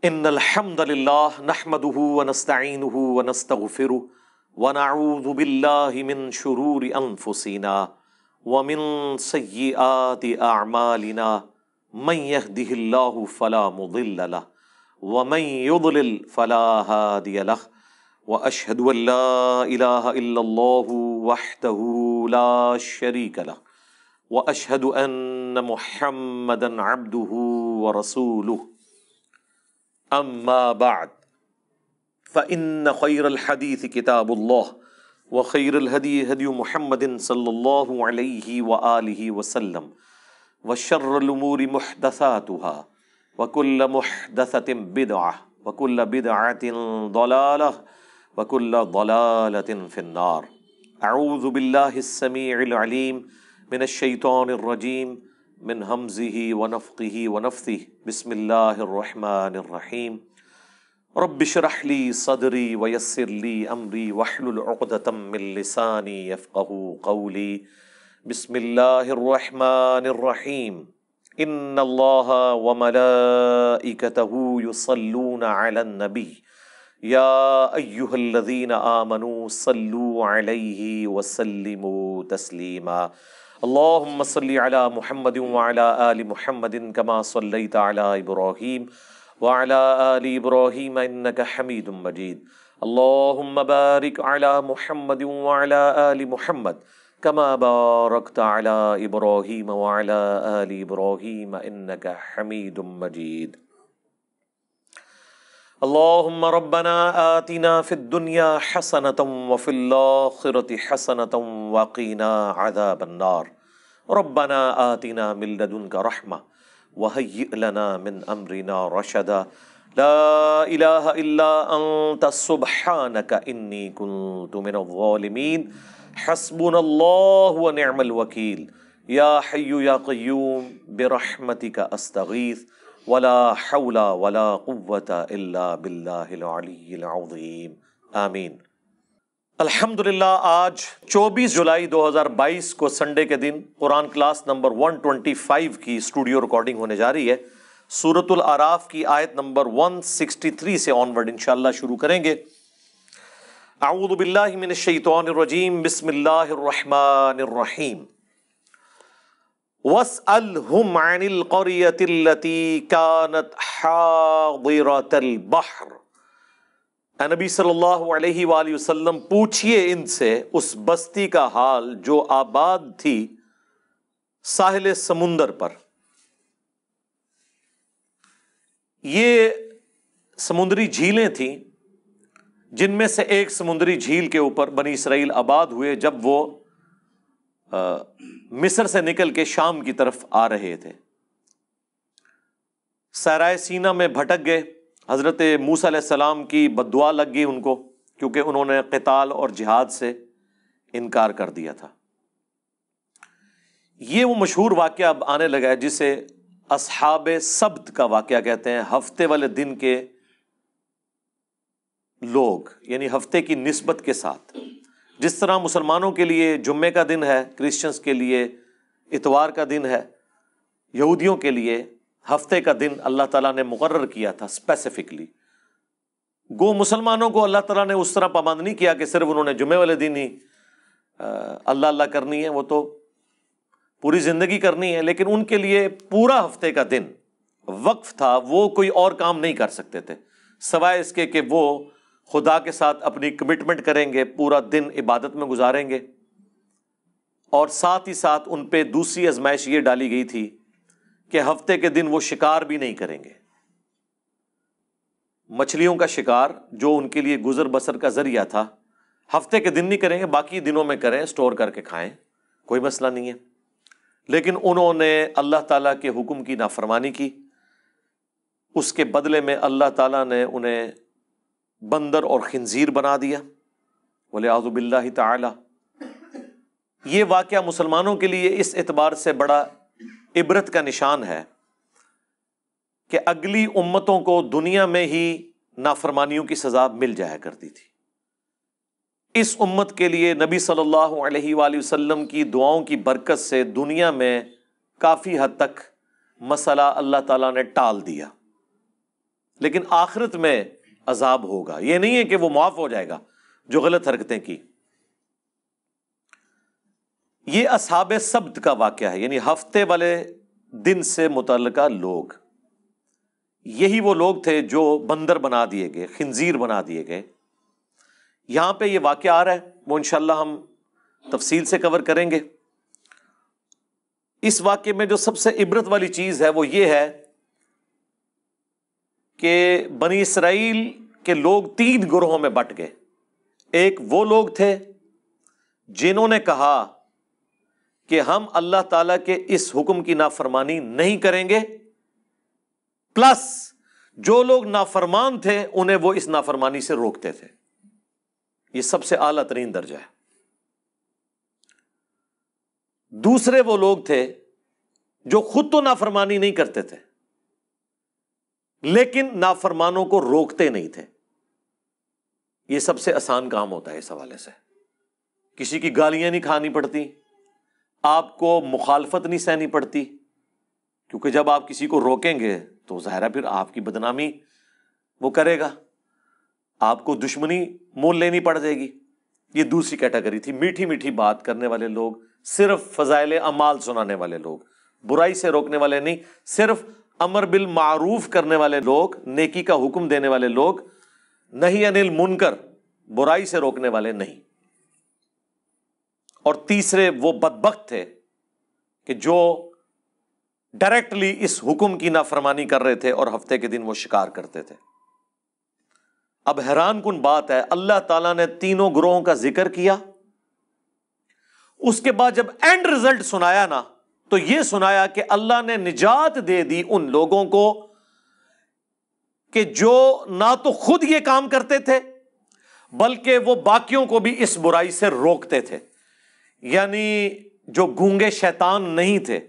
ان الحمد للہ نحمده ونستعینه ونستغفره ونعوذ باللہ من شرور انفسنا ومن سیئات اعمالنا من يهده اللہ فلا مضل له ومن يضلل فلا هادی له واشهد ان لا الہ الا اللہ وحدہ لا شریک له واشهد ان محمدا عبدہ ورسولہ اما بعد فإن خير الحديث كتاب الله وخير الهدي هدي محمد صلى الله عليه وآله وسلم وشر الأمور محدثاتها وكل محدثة بدعة وكل بدعة ضلالة وكل ضلالة في النار. أعوذ بالله السميع العليم من الشيطان الرجيم من همزه ونفخه ونفثه. بسم الله الرحمن الرحيم. رب اشرح لي صدري ويسر لي امري واحلل عقدة من لساني يفقهوا قولي. بسم الله الرحمن الرحيم. ان الله وملائكته يصلون على النبي يا ايها الذين آمنوا صلوا عليه وسلموا تسليما. اللهم صل على محمد وعلى آل محمد كما صليت على إبراهيم وعلى آل إبراهيم إنك حميد مجيد. اللهم بارك على محمد وعلى آل محمد كما باركت على إبراهيم وعلى آل إبراهيم إنك حميد مجيد. اللهم ربنا آتنا في الدنيا حسنة وفي الآخرة حسنة وقنا عذاب النار. ربنا آتنا من لدنك رحمة وهيئ لنا من أمرنا رشدا. لا إله إلا أنت سبحانك إني كنت من الظالمين. حسبنا الله ونعم الوكيل. يا حي يا قيوم برحمتك أستغيث ولا حول ولا قوة الا باللہ العلی العظیم. آمین. الحمدللہ آج 24 جولائی 2022 کو سنڈے کے دن قرآن کلاس نمبر 125 کی اسٹوڈیو ریکارڈنگ ہونے جا رہی ہے. سورۃ الاعراف کی آیت نمبر 163 سے آنورڈ انشاءاللہ شروع کریں گے. اعوذ باللہ من الشیطان الرجیم. بسم اللہ الرحمن الرحیم. وَاسْأَلْهُمْ عَنِ الْقَرْيَةِ الَّتِي كَانَتْ حَاضِرَةَ الْبَحْرِ. اے نبی صلی اللہ علیہ وآلہ وسلم پوچھئے ان سے اس بستی کا حال جو آباد تھی ساحل سمندر پر. یہ سمندری جھیلیں تھیں جن میں سے ایک سمندری جھیل کے اوپر بنی اسرائیل آباد ہوئے جب وہ مصر سے نکل کے شام کی طرف آ رہے تھے. صحرائے سینا میں بھٹک گئے. حضرت موسیٰ علیہ السلام کی بد دعا لگ گئی ان کو کیونکہ انہوں نے قتال اور جہاد سے انکار کر دیا تھا. یہ وہ مشہور واقعہ اب آنے لگا ہے جسے اصحاب سبت کا واقعہ کہتے ہیں. ہفتے والے دن کے لوگ یعنی ہفتے کی نسبت کے ساتھ. جس طرح مسلمانوں کے لیے جمعے کا دن ہے، کرسچنز کے لیے اتوار کا دن ہے، یہودیوں کے لیے ہفتے کا دن اللہ تعالیٰ نے مقرر کیا تھا اسپیسیفکلی. گو مسلمانوں کو اللہ تعالیٰ نے اس طرح پابند نہیں کیا کہ صرف انہوں نے جمعے والے دن ہی اللہ اللہ کرنی ہے، وہ تو پوری زندگی کرنی ہے. لیکن ان کے لیے پورا ہفتے کا دن وقف تھا. وہ کوئی اور کام نہیں کر سکتے تھے سوائے اس کے کہ وہ خدا کے ساتھ اپنی کمٹمنٹ کریں گے، پورا دن عبادت میں گزاریں گے. اور ساتھ ہی ساتھ ان پہ دوسری آزمائش یہ ڈالی گئی تھی کہ ہفتے کے دن وہ شکار بھی نہیں کریں گے. مچھلیوں کا شکار جو ان کے لیے گزر بسر کا ذریعہ تھا ہفتے کے دن نہیں کریں گے، باقی دنوں میں کریں، اسٹور کر کے کھائیں، کوئی مسئلہ نہیں ہے. لیکن انہوں نے اللہ تعالیٰ کے حکم کی نافرمانی کی. اس کے بدلے میں اللہ تعالیٰ نے انہیں بندر اور خنزیر بنا دیا والعیاذ باللہ تعالی. یہ واقعہ مسلمانوں کے لیے اس اعتبار سے بڑا عبرت کا نشان ہے کہ اگلی امتوں کو دنیا میں ہی نافرمانیوں کی سزا مل جایا کرتی تھی. اس امت کے لیے نبی صلی اللہ علیہ وآلہ وسلم کی دعاؤں کی برکت سے دنیا میں کافی حد تک مسئلہ اللہ تعالیٰ نے ٹال دیا. لیکن آخرت میں عذاب ہوگا. یہ نہیں ہے کہ وہ معاف ہو جائے گا جو غلط حرکتیں کی. یہ اصحاب سبت کا واقعہ ہے، یعنی ہفتے والے دن سے متعلقہ لوگ. یہی وہ لوگ تھے جو بندر بنا دیے گئے، خنزیر بنا دیے گئے. یہاں پہ یہ واقعہ آ رہا ہے، وہ انشاءاللہ ہم تفصیل سے کور کریں گے. اس واقعے میں جو سب سے عبرت والی چیز ہے وہ یہ ہے کہ بنی اسرائیل کے لوگ 3 گروہوں میں بٹ گئے. ایک وہ لوگ تھے جنہوں نے کہا کہ ہم اللہ تعالیٰ کے اس حکم کی نافرمانی نہیں کریں گے، پلس جو لوگ نافرمان تھے انہیں وہ اس نافرمانی سے روکتے تھے. یہ سب سے اعلیٰ ترین درجہ ہے. دوسرے وہ لوگ تھے جو خود تو نافرمانی نہیں کرتے تھے لیکن نافرمانوں کو روکتے نہیں تھے. یہ سب سے آسان کام ہوتا ہے اس حوالے سے. کسی کی گالیاں نہیں کھانی پڑتی، آپ کو مخالفت نہیں سہنی پڑتی، کیونکہ جب آپ کسی کو روکیں گے تو ظاہر ہے پھر آپ کی بدنامی وہ کرے گا، آپ کو دشمنی مول لینی پڑ جائے گی. یہ دوسری کیٹیگری تھی، میٹھی میٹھی بات کرنے والے لوگ، صرف فضائل اعمال سنانے والے لوگ، برائی سے روکنے والے نہیں، صرف امر بالمعروف کرنے والے لوگ، نیکی کا حکم دینے والے لوگ، نہی عن المنکر، برائی سے روکنے والے نہیں. اور تیسرے وہ بدبخت تھے کہ جو ڈائریکٹلی اس حکم کی نافرمانی کر رہے تھے اور ہفتے کے دن وہ شکار کرتے تھے. اب حیران کن بات ہے، اللہ تعالیٰ نے تینوں گروہوں کا ذکر کیا، اس کے بعد جب اینڈ رزلٹ سنایا نا تو یہ سنایا کہ اللہ نے نجات دے دی ان لوگوں کو کہ جو نہ تو خود یہ کام کرتے تھے بلکہ وہ باقیوں کو بھی اس برائی سے روکتے تھے. یعنی جو گونگے شیطان نہیں تھے،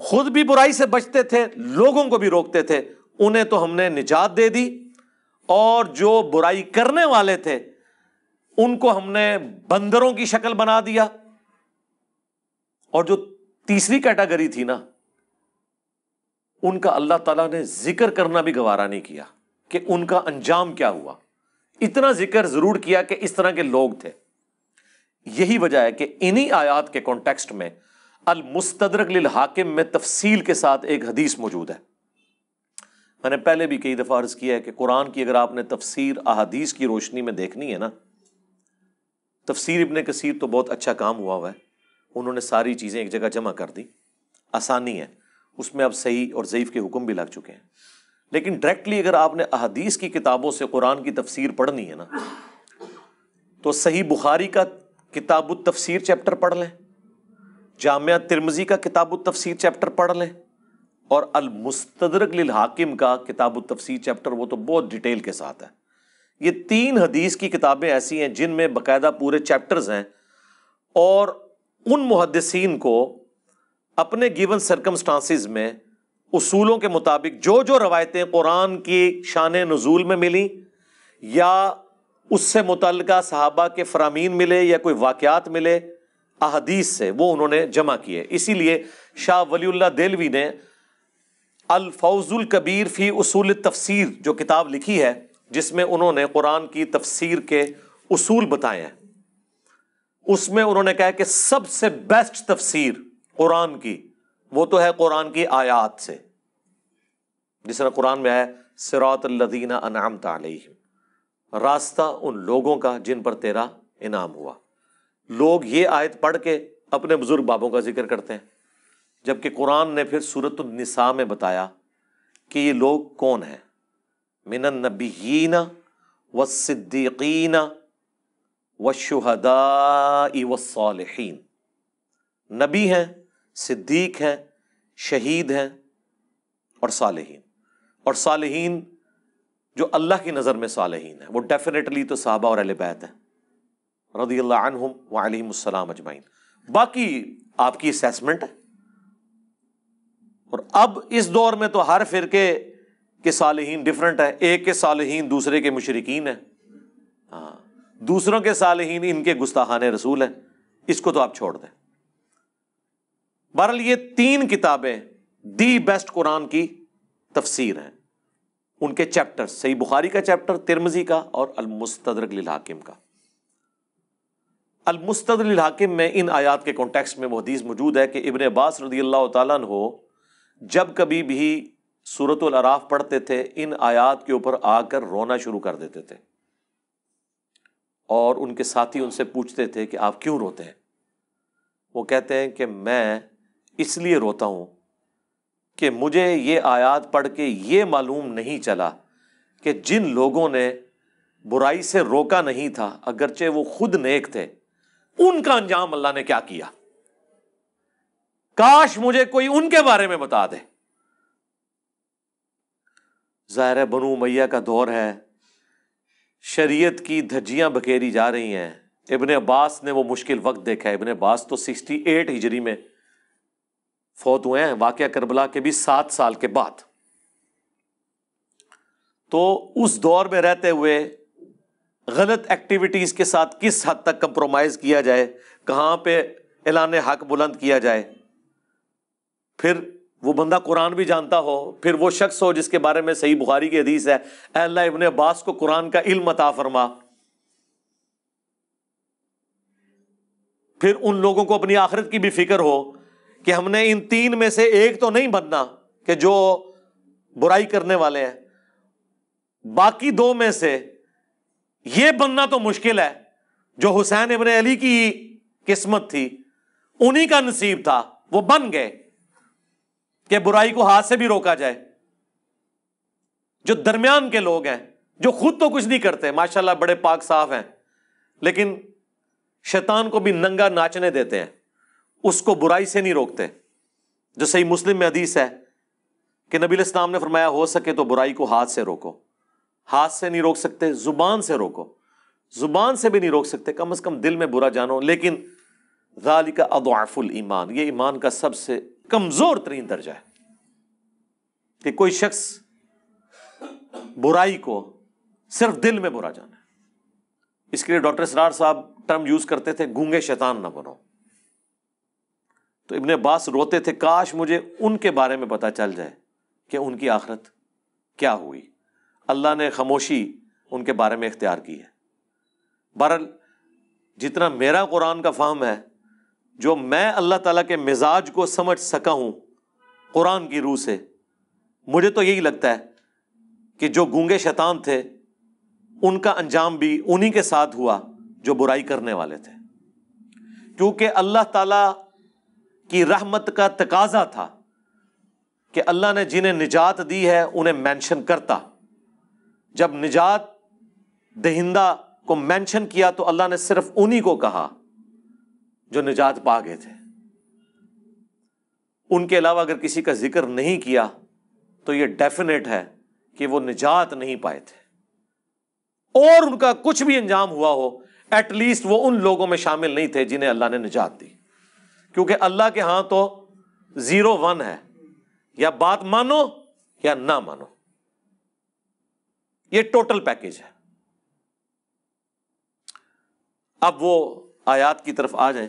خود بھی برائی سے بچتے تھے، لوگوں کو بھی روکتے تھے، انہیں تو ہم نے نجات دے دی. اور جو برائی کرنے والے تھے ان کو ہم نے بندروں کی شکل بنا دیا. اور جو تیسری کیٹیگری تھی نا، ان کا اللہ تعالیٰ نے ذکر کرنا بھی گوارا نہیں کیا کہ ان کا انجام کیا ہوا. اتنا ذکر ضرور کیا کہ اس طرح کے لوگ تھے. یہی وجہ ہے کہ انہی آیات کے کانٹیکسٹ میں المستدرک للحاکم میں تفصیل کے ساتھ ایک حدیث موجود ہے. میں نے پہلے بھی کئی دفعہ عرض کیا ہے کہ قرآن کی اگر آپ نے تفسیر احادیث کی روشنی میں دیکھنی ہے نا، تفسیر ابن کثیر تو بہت اچھا کام ہوا ہے، انہوں نے ساری چیزیں ایک جگہ جمع کر دی، آسانی ہے اس میں. اب صحیح اور ضعیف کے حکم بھی لگ چکے ہیں. لیکن ڈائریکٹلی اگر آپ نے احادیث کی کتابوں سے قرآن کی تفسیر پڑھنی ہے نا تو صحیح بخاری کا کتاب التفسیر چیپٹر پڑھ لیں، جامعہ ترمذی کا کتاب التفسیر چیپٹر پڑھ لیں، اور المستدرک للحاکم کا کتاب التفسیر چیپٹر، وہ تو بہت ڈیٹیل کے ساتھ ہے. یہ 3 حدیث کی کتابیں ایسی ہیں جن میں باقاعدہ پورے چیپٹرز ہیں، اور ان محدثین کو اپنے گیون سرکمسٹانسز میں اصولوں کے مطابق جو جو روایتیں قرآن کی شان نزول میں ملی یا اس سے متعلقہ صحابہ کے فرامین ملے یا کوئی واقعات ملے احادیث سے، وہ انہوں نے جمع کیے. اسی لیے شاہ ولی اللہ دہلوی نے الفوز الکبیر فی اصول التفسیر جو کتاب لکھی ہے، جس میں انہوں نے قرآن کی تفسیر کے اصول بتائے ہیں، اس میں انہوں نے کہا کہ سب سے بیسٹ تفسیر قرآن کی وہ تو ہے قرآن کی آیات سے. جس طرح قرآن میں ہے صراط الذین انعمت علیہم، راستہ ان لوگوں کا جن پر تیرا انعام ہوا. لوگ یہ آیت پڑھ کے اپنے بزرگ بابوں کا ذکر کرتے ہیں، جبکہ قرآن نے پھر سورۃ النساء میں بتایا کہ یہ لوگ کون ہیں. من النبیین والصدیقین والشہداء والصالحین، نبی ہیں، صدیق ہیں، شہید ہیں اور صالحین. اور صالحین جو اللہ کی نظر میں صالحین ہیں وہ ڈیفینیٹلی تو صحابہ اور اہل بیت ہیں رضی اللہ عنہم وعلیہم السلام اجمعین. باقی آپ کی اسیسمنٹ ہے. اور اب اس دور میں تو ہر فرقے کے صالحین ڈیفرنٹ ہے. ایک کے صالحین دوسرے کے مشرکین ہیں، ہاں، دوسروں کے صالحین ان کے گستاخان رسول ہیں. اس کو تو آپ چھوڑ دیں. بہرحال یہ 3 کتابیں دی بیسٹ قرآن کی تفسیر ہیں. ان کے چیپٹر، صحیح بخاری کا چیپٹر، ترمذی کا اور المستدرک للحاکم کا۔ المستدرک للحاکم میں ان آیات کے کانٹیکسٹ میں وہ حدیث موجود ہے کہ ابن عباس رضی اللہ تعالیٰ عنہ جب کبھی بھی سورۃ الاعراف پڑھتے تھے ان آیات کے اوپر آ کر رونا شروع کر دیتے تھے، اور ان کے ساتھی ان سے پوچھتے تھے کہ آپ کیوں روتے ہیں؟ وہ کہتے ہیں کہ میں اس لیے روتا ہوں کہ مجھے یہ آیات پڑھ کے یہ معلوم نہیں چلا کہ جن لوگوں نے برائی سے روکا نہیں تھا اگرچہ وہ خود نیک تھے، ان کا انجام اللہ نے کیا کیا، کاش مجھے کوئی ان کے بارے میں بتا دے۔ ظاہر ہے بنو امیہ کا دور ہے، شریعت کی دھجیاں بکھیری جا رہی ہیں۔ ابن عباس نے وہ مشکل وقت دیکھا ہے۔ ابن عباس تو 68 ہجری میں فوت ہوئے ہیں، واقعہ کربلا کے بھی 7 سال کے بعد۔ تو اس دور میں رہتے ہوئے غلط ایکٹیویٹیز کے ساتھ کس حد تک کمپرومائز کیا جائے، کہاں پہ اعلان حق بلند کیا جائے، پھر وہ بندہ قرآن بھی جانتا ہو، پھر وہ شخص ہو جس کے بارے میں صحیح بخاری کی حدیث ہے اے اللہ ابن عباس کو قرآن کا علم عطا فرما، پھر ان لوگوں کو اپنی آخرت کی بھی فکر ہو کہ ہم نے ان 3 میں سے ایک تو نہیں بننا کہ جو برائی کرنے والے ہیں، باقی 2 میں سے یہ بننا تو مشکل ہے جو حسین ابن علی کی قسمت تھی، انہی کا نصیب تھا، وہ بن گئے کہ برائی کو ہاتھ سے بھی روکا جائے۔ جو درمیان کے لوگ ہیں جو خود تو کچھ نہیں کرتے، ماشاءاللہ بڑے پاک صاف ہیں، لیکن شیطان کو بھی ننگا ناچنے دیتے ہیں، اس کو برائی سے نہیں روکتے۔ جو صحیح مسلم میں حدیث ہے کہ نبی علیہ السلام نے فرمایا ہو سکے تو برائی کو ہاتھ سے روکو، ہاتھ سے نہیں روک سکتے زبان سے روکو، زبان سے بھی نہیں روک سکتے کم از کم دل میں برا جانو، لیکن ذالک اضعف الایمان، یہ ایمان کا سب سے کمزور ترین درجہ ہے کہ کوئی شخص برائی کو صرف دل میں برا جانا ہے۔ اس کے لیے ڈاکٹر اسرار صاحب ٹرم یوز کرتے تھے گونگے شیطان نہ بنو۔ تو ابن عباس روتے تھے کاش مجھے ان کے بارے میں پتہ چل جائے کہ ان کی آخرت کیا ہوئی۔ اللہ نے خاموشی ان کے بارے میں اختیار کی ہے۔ بہرحال جتنا میرا قرآن کا فہم ہے، جو میں اللہ تعالیٰ کے مزاج کو سمجھ سکا ہوں قرآن کی روح سے، مجھے تو یہی لگتا ہے کہ جو گونگے شیطان تھے ان کا انجام بھی انہی کے ساتھ ہوا جو برائی کرنے والے تھے، کیونکہ اللہ تعالیٰ کی رحمت کا تقاضا تھا کہ اللہ نے جنہیں نجات دی ہے انہیں مینشن کرتا۔ جب نجات دہندہ کو مینشن کیا تو اللہ نے صرف انہی کو کہا جو نجات پا گئے تھے، ان کے علاوہ اگر کسی کا ذکر نہیں کیا تو یہ ڈیفینیٹ ہے کہ وہ نجات نہیں پائے تھے، اور ان کا کچھ بھی انجام ہوا ہو ایٹ لیسٹ وہ ان لوگوں میں شامل نہیں تھے جنہیں اللہ نے نجات دی، کیونکہ اللہ کے ہاں تو 0-1 ہے، یا بات مانو یا نہ مانو، یہ ٹوٹل پیکج ہے۔ اب وہ آیات کی طرف آ جائیں۔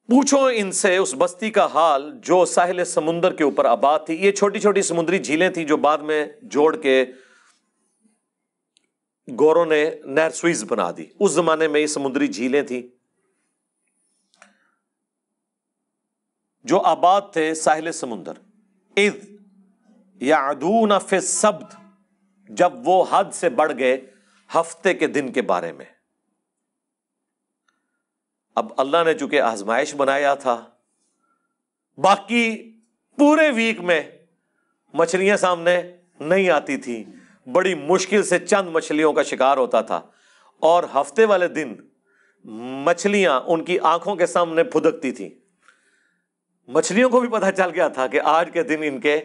پوچھو ان سے اس بستی کا حال جو ساحل سمندر کے اوپر آباد تھی۔ یہ چھوٹی چھوٹی سمندری جھیلیں تھیں جو بعد میں جوڑ کے گوروں نے نہر سوئز بنا دی۔ اس زمانے میں یہ سمندری جھیلیں تھیں جو آباد تھے ساحل سمندر۔ اذ یعدون فی السبت، جب وہ حد سے بڑھ گئے ہفتے کے دن کے بارے میں۔ اب اللہ نے چونکہ آزمائش بنایا تھا، باقی پورے ویک میں مچھلیاں سامنے نہیں آتی تھی، بڑی مشکل سے چند مچھلیوں کا شکار ہوتا تھا، اور ہفتے والے دن مچھلیاں ان کی آنکھوں کے سامنے پھدکتی تھیں۔ مچھلیوں کو بھی پتہ چل گیا تھا کہ آج کے دن ان کے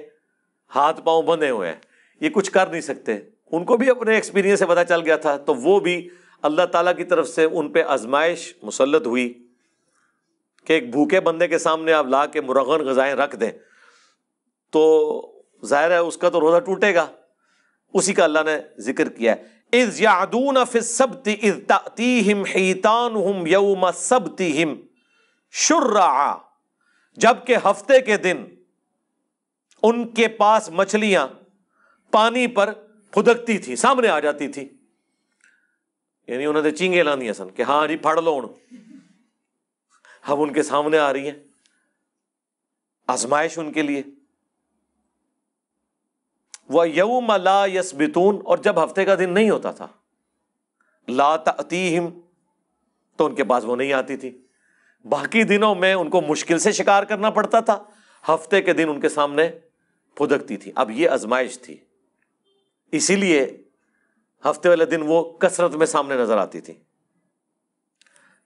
ہاتھ پاؤں بندھے ہوئے ہیں، یہ کچھ کر نہیں سکتے، ان کو بھی اپنے ایکسپیرینس سے پتہ چل گیا تھا، تو وہ بھی اللہ تعالیٰ کی طرف سے ان پہ آزمائش مسلط ہوئی کہ ایک بھوکے بندے کے سامنے آپ لا کے مرغن غذائیں رکھ دیں تو ظاہر ہے اس کا تو روزہ ٹوٹے گا۔ اسی کا اللہ نے ذکر کیا ہے، اذ یعدون فی السبت اذ تأتیہم حیتانہم یوم سبتہم شرعا، جبکہ ہفتے کے دن ان کے پاس مچھلیاں پانی پر پھدکتی تھی، سامنے آ جاتی تھی، یعنی انہوں نے چینگے لاندیاں سن کہ ہاں جی پھڑ لو ہن، اب ان کے سامنے آ رہی ہیں، آزمائش ان کے لیے۔ وَيَوْمَ لَا يَسْبِتُونَ، اور جب ہفتے کا دن نہیں ہوتا تھا، لا تأتیہم، تو ان کے پاس وہ نہیں آتی تھی۔ باقی دنوں میں ان کو مشکل سے شکار کرنا پڑتا تھا، ہفتے کے دن ان کے سامنے پھدکتی تھی۔ اب یہ آزمائش تھی، اسی لیے ہفتے والے دن وہ کثرت میں سامنے نظر آتی تھی۔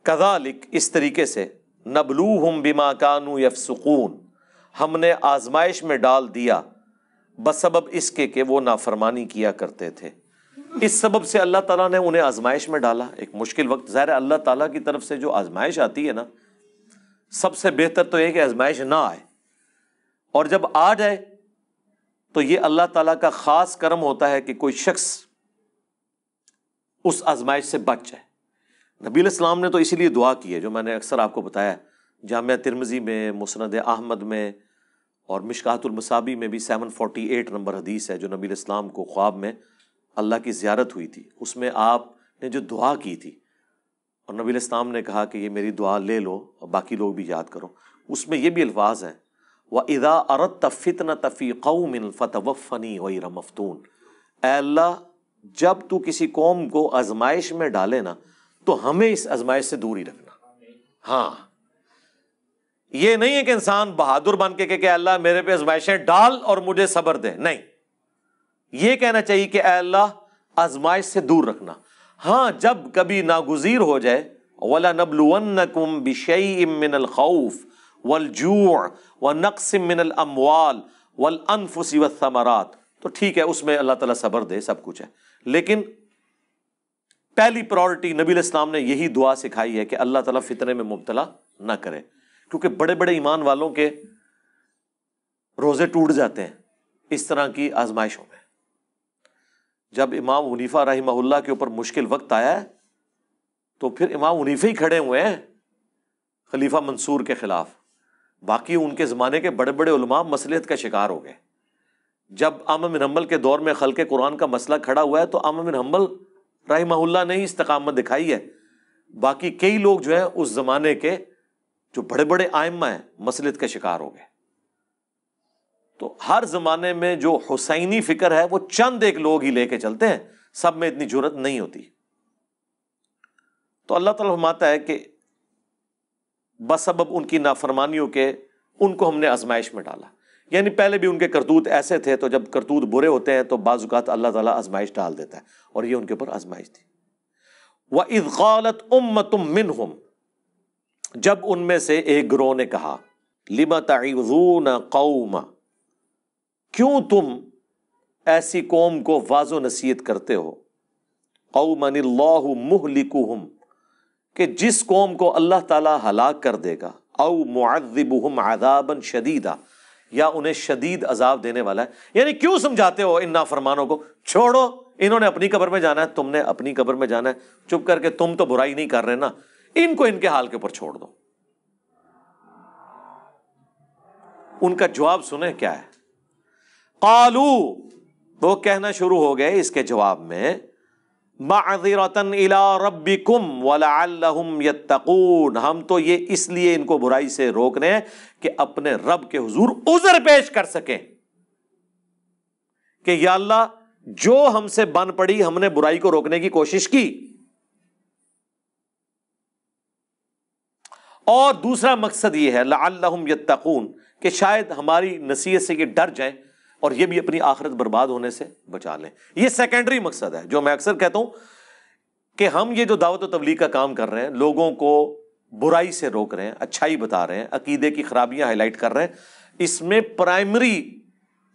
کذالک، اس طریقے سے، نبلوہم بما کانوا یفسقون، ہم نے آزمائش میں ڈال دیا بسبب اس کے کہ وہ نافرمانی کیا کرتے تھے۔ اس سبب سے اللہ تعالیٰ نے انہیں آزمائش میں ڈالا، ایک مشکل وقت۔ ظاہر ہے اللہ تعالیٰ کی طرف سے جو آزمائش آتی ہے نا، سب سے بہتر تو یہ کہ آزمائش نہ آئے، اور جب آ جائے تو یہ اللہ تعالیٰ کا خاص کرم ہوتا ہے کہ کوئی شخص اس آزمائش سے بچ جائے۔ نبی علیہ السلام نے تو اسی لیے دعا کی ہے، جو میں نے اکثر آپ کو بتایا، جامعہ ترمذی میں، مسند احمد میں، اور مشکاۃ المصابیح میں بھی 748 نمبر حدیث ہے، جو نبی علیہ السلام کو خواب میں اللہ کی زیارت ہوئی تھی، اس میں آپ نے جو دعا کی تھی، اور نبی علیہ السلام نے کہا کہ یہ میری دعا لے لو اور باقی لوگ بھی یاد کرو، اس میں یہ بھی الفاظ ہیں، وَإِذَا أَرَدْتَ فِتْنَةَ فِي قَوْمٍ فَتَوَفَّنِي غَيْرَ مَفْتُونٍ، اے اللہ جب تو کسی قوم کو آزمائش میں ڈالے نا تو ہمیں اس آزمائش سے دور ہی رکھنا۔ ہاں، یہ نہیں ہے کہ انسان بہادر بن کے کہ اللہ میرے پہ آزمائشیں ڈال اور مجھے صبر دے، نہیں، یہ کہنا چاہیے کہ اے اللہ آزمائش سے دور رکھنا۔ ہاں، جب کبھی ناگزیر ہو جائے، وَلَنَبْلُوَنَّكُمْ بِشَيْءٍ مِّنَ الْخَوْفِ وَالْجُوعِ وَنَقْصٍ مِّنَ الْأَمْوَالِ وَالْأَنفُسِ وَالثَّمَرَاتِ، تو ٹھیک ہے، اس میں اللہ تعالیٰ صبر دے، سب کچھ ہے، لیکن پہلی پرائورٹی نبی علیہ السلام نے یہی دعا سکھائی ہے کہ اللہ تعالیٰ فتنے میں مبتلا نہ کرے، کیونکہ بڑے بڑے ایمان والوں کے روزے ٹوٹ جاتے ہیں اس طرح کی آزمائشوں میں۔ جب امام حنیفہ رحمہ اللہ کے اوپر مشکل وقت آیا ہے تو پھر امام حنیفہ ہی کھڑے ہوئے ہیں خلیفہ منصور کے خلاف، باقی ان کے زمانے کے بڑے بڑے علماء مصلحت کا شکار ہو گئے۔ جب احمد بن حنبل کے دور میں خلق قرآن کا مسئلہ کھڑا ہوا ہے تو احمد بن حنبل رحمہ اللہ نے ہی استقامت دکھائی ہے، باقی کئی لوگ جو ہیں اس زمانے کے جو بڑے بڑے ائمہ ہیں مصلحت کا شکار ہو گئے۔ تو ہر زمانے میں جو حسینی فکر ہے وہ چند ایک لوگ ہی لے کے چلتے ہیں، سب میں اتنی جرأت نہیں ہوتی۔ تو اللہ تعالیٰ فرماتا ہے کہ بسبب ان کی نافرمانیوں کے ان کو ہم نے آزمائش میں ڈالا، یعنی پہلے بھی ان کے کرتوت ایسے تھے، تو جب کرتوت برے ہوتے ہیں تو بعض اوقات اللہ تعالیٰ آزمائش ڈال دیتا ہے، اور یہ ان کے اوپر آزمائش تھی۔ وَإِذْ قَالَتْ أُمَّةٌ مِّنْهُمْ، جب ان میں سے ایک گروہ نے کہا، لِمَ تَعِظُونَ قَوْمًا، کیوں تم ایسی قوم کو واعظ و نصیحت کرتے ہو، قَوْمًا اللَّهُ مُهْلِكُهُمْ، کہ جس قوم کو اللہ تعالیٰ ہلاک کر دے گا، او معذبہم عذابا شدیدا، یا انہیں شدید عذاب دینے والا ہے۔ یعنی کیوں سمجھاتے ہو ان نافرمانوں کو، چھوڑو، انہوں نے اپنی قبر میں جانا ہے، تم نے اپنی قبر میں جانا ہے، چپ کر کے تم تو برائی نہیں کر رہے نا، ان کو ان کے حال کے اوپر چھوڑ دو۔ ان کا جواب سنیں کیا ہے، قالو، وہ کہنا شروع ہو گئے اس کے جواب میں، معذرۃً الی ربکم ولعلہم یتقون، ہم تو یہ اس لیے ان کو برائی سے روک رہے ہیں کہ اپنے رب کے حضور عذر پیش کر سکیں کہ یا اللہ جو ہم سے بن پڑی، ہم نے برائی کو روکنے کی کوشش کی۔ اور دوسرا مقصد یہ ہے لعلہم یتقون، کہ شاید ہماری نصیحت سے یہ ڈر جائیں اور یہ بھی اپنی آخرت برباد ہونے سے بچا لیں۔ یہ سیکنڈری مقصد ہے، جو میں اکثر کہتا ہوں کہ ہم یہ جو دعوت و تبلیغ کا کام کر رہے ہیں، لوگوں کو برائی سے روک رہے ہیں، اچھائی بتا رہے ہیں، عقیدے کی خرابیاں ہائی لائٹ کر رہے ہیں، اس میں پرائمری